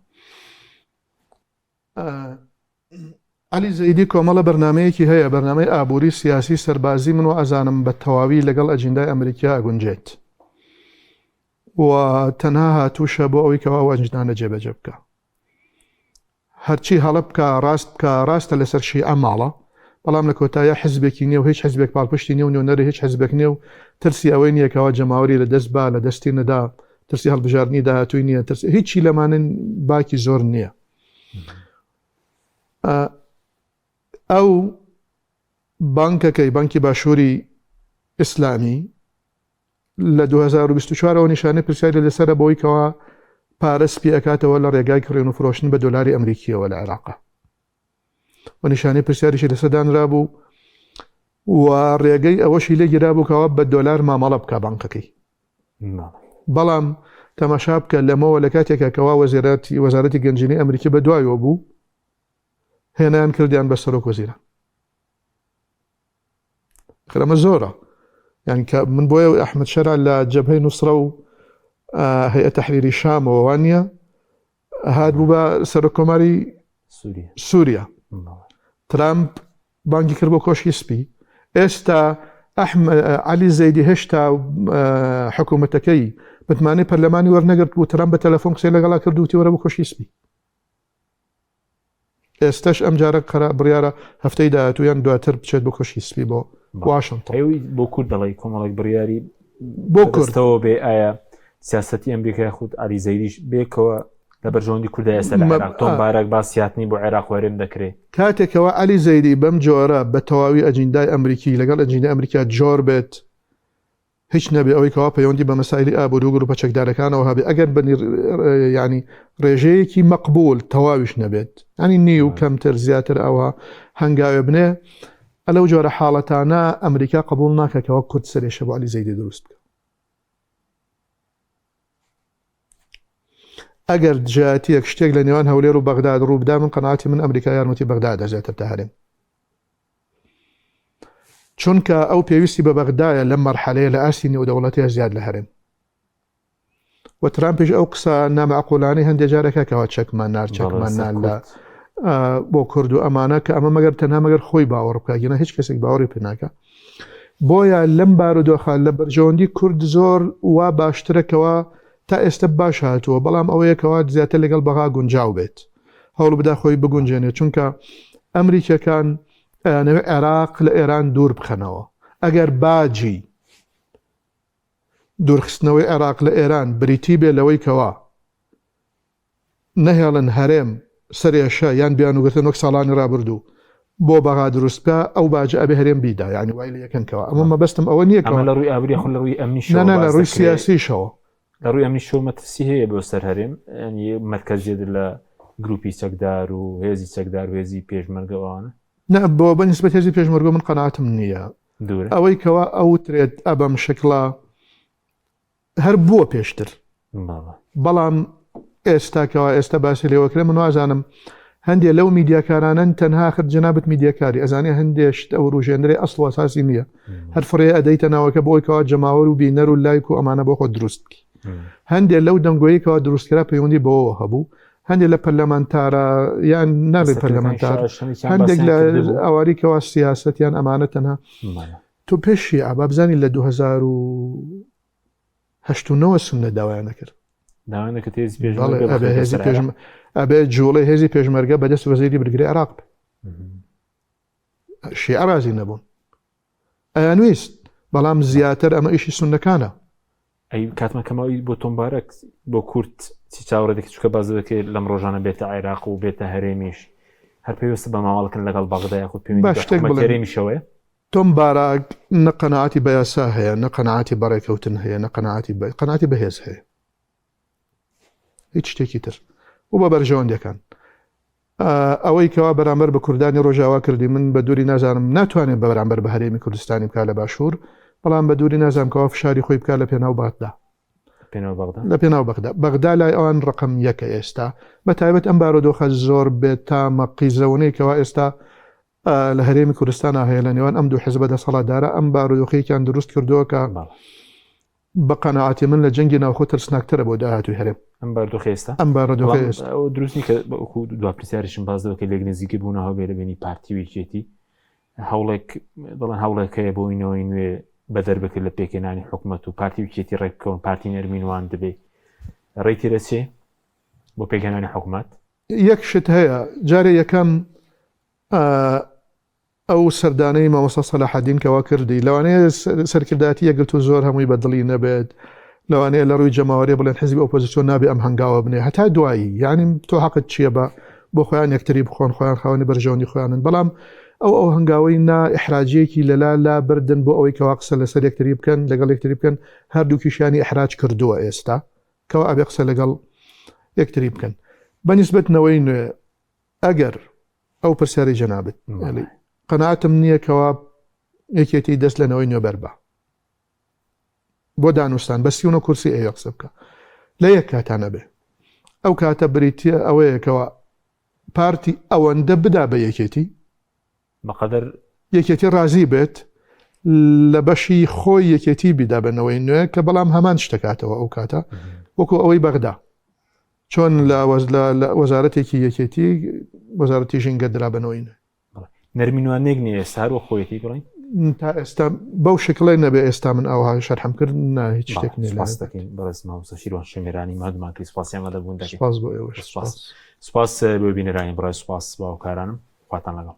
[SPEAKER 2] عەلی زەیدی کۆمەڵە بەرنامەیەکی هەیە بەرنامەی ئابووری سیاسی سەربازی من و ئەزانم بە تەواوی لەگەڵ ئەجندای ئەمریکا ئەگونجێت و تەنها هاتووشە بۆ ئەوەی کەوا ئەجندانە جێبەجێ بکە هەرچی هەڵە بکە ڕاست بکە ڕاستە لەسەر شیعە ماڵە بەڵام لە کۆتایە حزبێکی نییە و هیچ حزبێک پاڵپشتی نیە و نێونەری هیچ حزبێک نییە و ترسی ئەوەی نییە کەوا جەماوەری لە دەست با لە دەستی نەدا ترسی هەڵبژاردننی داهاتووی نییە ترسی هیچی لەمانن باکی زۆر نییە ئەو بانکەکەی بانکی باشووری ئیسلامی لە 2024ەوە نیشانەی پرسیاری لەسەرە بۆی کەوا پارەست پێ ئەکاتەوە لە ڕێگای کڕێن و فرۆشتن بە دۆلاری ئەمریکیەوە لە عێراقا و نیشانەی پرسیاریشی لەسەردانرا بوو و ڕێگەی ئەوەشی لێگیرا بوو کەوا بە دۆلار مامەڵە بکە بانکەکەی بەڵام تەماشا بکە لەمەوە لە کاتێکە کەوا وەزارەتی گەنجینەی ئەمریکی بە دوایەوە بوو هێنیان کردیان بە سەرۆک وەزیران. ئەمە زۆرە یعنی کە من بۆیە ئەحمەد شەرع لە جەبهەی نوسرە و هەیئە تەحریری شامەوە وانە هات بوو بە سەرۆکۆماری سووریا. ترامپ بانگی کرد بۆ کۆشکی سپی. ئێستا علی زەیدی هێشتا حکوومەتەکەی بتمانەی پەرلەمانی وەرنەگرت بوو ترامپ بە تەلەفۆن قسەی لەگەڵا کرد وتی وەرە بۆ کۆشکی سپی. ئێستاش ئەم جارە بڕیارە هەفتەی داهاتوویان دواتر بچێت بۆ کۆشکی سپی بۆ واشنگتن.
[SPEAKER 1] بۆ کورد دەڵی کۆمەڵێک بڕیاری
[SPEAKER 2] بۆ کوردەوە
[SPEAKER 1] بێ ئایا سیاسەتی ئەمریکای خودت علی زەیدیش بێکەوە لە بەرژەوەندی کوردای ئێستا لە عێراق تۆم بارەک باسیاتنی بۆ عێراق وەرێن دەکرێت.
[SPEAKER 2] کاتێکەوە علی زەیدی بەم جۆرە بە تەواوی ئەجندای ئەمریکی لەگەڵ ئەجندای ئەمریکا جۆر بێت هیچ نەبێ ئەوەی کەوا پەیوەندی بە مەسایلی ئابووری و گروپە چەکدارەکانەوە هەبێ ئەگەر بەنی ینی ڕێژەیەکی مەقبول تەواویش نەبێت ینی نی و کەمتر زیاتر ئەوە هەنگاوێ بنێ ئەلەو جۆرە حاڵەتانە ئەمریکا قبول ناکەکەوە کورد سەرێشە بۆ علی زەیدی دروست بکە. ئەگەر جیاتیەک شتێک لە نێوان هەولێر و بەغداد ڕووبدا من قەناعەتی من ئەمریکا یارمەتی بەغداد دەژێتە تا هەرێم چونکە ئەو پێویستی بە بەغدایە لەم مەرحەلەیە لە ئاسی نێودەوڵەتیە زیاد لە هەرێم و ترامپیش ئەو قسە نامەعقولانەی هەندێک جارێکەکەوە چەکمان نار لە بۆ کورد و ئەمانە کە ئەمە مەگەر تەنها مەگەر خۆی باوەڕ بکە گەنە هیچ کەسێک باوەڕی پێ ناکە. بۆیە لەم بارودۆخە لە بەرژەوەندی کورد زۆر وا باشترەکەوە تا ئێستا باش هاتووە بەڵام ئەوەیەکەوە زیاتر لەگەڵ بەغا گونجاو بێت هەوڵ بدا خۆی بگونجێنێت چونکە ئەمریکەکان ئەیانەوێ عێراق لە ئێران دوور بخەنەوە. ئەگەر باجی دوورخستنەوەی عێراق لە ئێران بریتی بێ لەوەی کەوا نەهێڵن هەرێم سەرێشە یان بیانوگرتن وەک ساڵانی ڕابردوو بۆ بەغا دروستکە ئەو باجە ئەبێ هەرێم بیدا یعنی وای لە یەکەنکەوە ئەمە مەبەستم ئەوە نییە
[SPEAKER 1] لە ڕووی ئابووری خۆ لە ڕووی ئەمنی
[SPEAKER 2] لە ڕووی سیاسیشەوە
[SPEAKER 1] لە ڕووی ئەمنی شۆ مەترسی هەیە بۆ سەر هەرێم ینی مرکزیت لە گروپی چەکدار و هێزی چەکدار و هێزی پێشمەرگەوانە
[SPEAKER 2] بۆ بەنسبەت هێزی پێشمەرگۆ من قەناعەتم نییە ئەوەی کەوا ئەوترێت ئەبەم شکڵە هەر بووە پێشتر بەڵام ئێستاکەوە ئێستا باسی لێوەکرێ من وازانم هەندێ لەو میدیاکارانن تەنها خت جنابەت میدیاکاری ئەزانێ هەندێشت ئەو ڕوژێنەرێ ئەسڵ ئەساسی نییە هەر فڕێ ئەدەیتە ناوەکە بۆی کەوا جەماوەر و بینەر و لایک و ئەمانە بۆ خۆ دروست بکی هەندێک لەو دەنگۆیەکەوە دروستکرا پەیوەندی بەوەوە هەبوو هەندێک لە پەرلەمانتارە یان نابێت پەرلەمانتار هەندێک لە ئەواریکەوە سیاسەتیان ئەمانە تەنها تۆ پێشی ئابا بزانی لە 2009 سنە داوایان نەکرد ئەبێ جوڵی هێزی پێشمەرگە بەدەست وەزیری بەرگری عێراق شیعە رازی نەبوون ئەیانویست بەڵام زیاتر ئەمە ئیشی سونەکانە.
[SPEAKER 1] ئەی کاتمەکەمەوەی بۆ تۆمبارەك بۆ کورت چی چاوەڕێ دەکەیت چونکە باز دەکەیت لەم ڕۆژانە بێتە عێراق و بێتە هەرێمیش هەر پێویستە بە ماوەڵکن لەگەڵ بەغدا یاخود پێویستێمیشەوەیە
[SPEAKER 2] تۆم باراک نەقەناعەتی بە یاسا هەیە نەقەناعەتی بەڕێکەوتن هەیە قەناعەتی بەهێز هەیە هیچ شتێکی تر و بە بەرژەوەندەکان ئەوەی کەوا بەرامبەر بە کوردانی ڕۆژاوا کردی من بە دووری نازانم ناتوانێت بە بەرامبەر بە هەرێمی کوردستانی بکات لە باشوور بەڵام بە دووری نازانم کەوا فشاری خۆی بکات لە پێناو بەغدا لە پێناو بەغدا لای ئەوان ڕقم یەکە ئێستا بە تایبەت ئەم بارودۆخە زۆر بێت تا مەقیزەونەی کەوا ئێستا لە هەرێمی کوردستانە هەیە لە نێوان ئەم دوو حیزبە دەسەڵاتدارە ئەم بارودۆخەیەکیان دروست کردووە کە بە قەناعەتی من لە جەنگی ناوخۆ ترسناکترە بۆ داهاتووی هەرێم
[SPEAKER 1] ئەم بارودۆخە ئێستا دروستی کە دوپرسیارشم باز دەکە لێک نزیکی بوونەوە بێ لە بینی پارتی وێکێتی هەوڵێک دەڵێن هەوڵێکەیە بۆینەوەی نوێ بەدەر بکرد لە پێکێنانی حکوومەت و پارتی وێکێتی ڕێککەون پارتی نەرمینوان دەبێ ڕێتی دەچێ بۆ پێکێنانی حکوومەت
[SPEAKER 2] یەک شت هەیە جارێ یەکەم ئەو سەردانەی مامۆستا سەلاحەدین کەوا کردی لەوانەیە سەرکرداتی یەکگرت و زۆر هەمووی بەدڵی نەبێت لەوانەیە لە ڕووی جەماوەری بڵێن حزبی ئۆپۆزیسیۆن نابێ ئەم هەنگاوە بنێ هەتا دوایی یعنی تۆ حەقت چییە بۆ خۆیان یەکتری بخۆن خۆیان خاوەنی بەرژەوەندی خۆیانن بەڵام ئەو هەنگاوەی نا ئیحراجیەکی لەلا بردن بۆ ئەوەی کەوا قسە لەسەر یەکتری بکەن لەگەڵ یەکتری بکەن هەردووکیشیانی ئیحراج کردووە ئێستا کەوا ئەبێ قسە لەگەڵ یەکتری بکەن بەنسبەتنەوەی نوێ ئەگەر ئەو پرسیاری جەنابەت قەناعەتم نییە کەوا یەکێتی دەست لەنەوەی نوێ بەربە بۆ دانوستان بە 39 کورسی ئەوە قسە بکە لە یەک کاتانە بێ ئەو کاتە بریتە ئەوەیەکەوە پارتی ئەوەندە بدا بە یەکێتی
[SPEAKER 1] بەقەدر
[SPEAKER 2] یەکێتی ڕازی بێت لە بەشی خۆی یەکێتی بیدا بنەوەی نوێ کە بەڵام هەمان شتەکاتەوە ئەو کاتە وەکو ئەوەی بەغدا چۆن لە وەزارەتێکی یەکێتی وەزارەتی ژینگە درا بنەوەی نوێ
[SPEAKER 1] نەرمینوانێک نیە ئێستا هەروە خۆیەتی بڵین
[SPEAKER 2] تا ئێستا بەو شکڵی نەبێ ئێستا من ئەوها شەرحەم کرد هیچ شتێک
[SPEAKER 1] دەکەین بەڕێز مامۆستا شیروان شەمیرانی مادماکەی سوپاسیان لەبوون
[SPEAKER 2] سپاس بۆ ئێوە
[SPEAKER 1] سپاس بۆ بینەرانی بڕای سوپاس باوکارانم خواتان لەگەڵ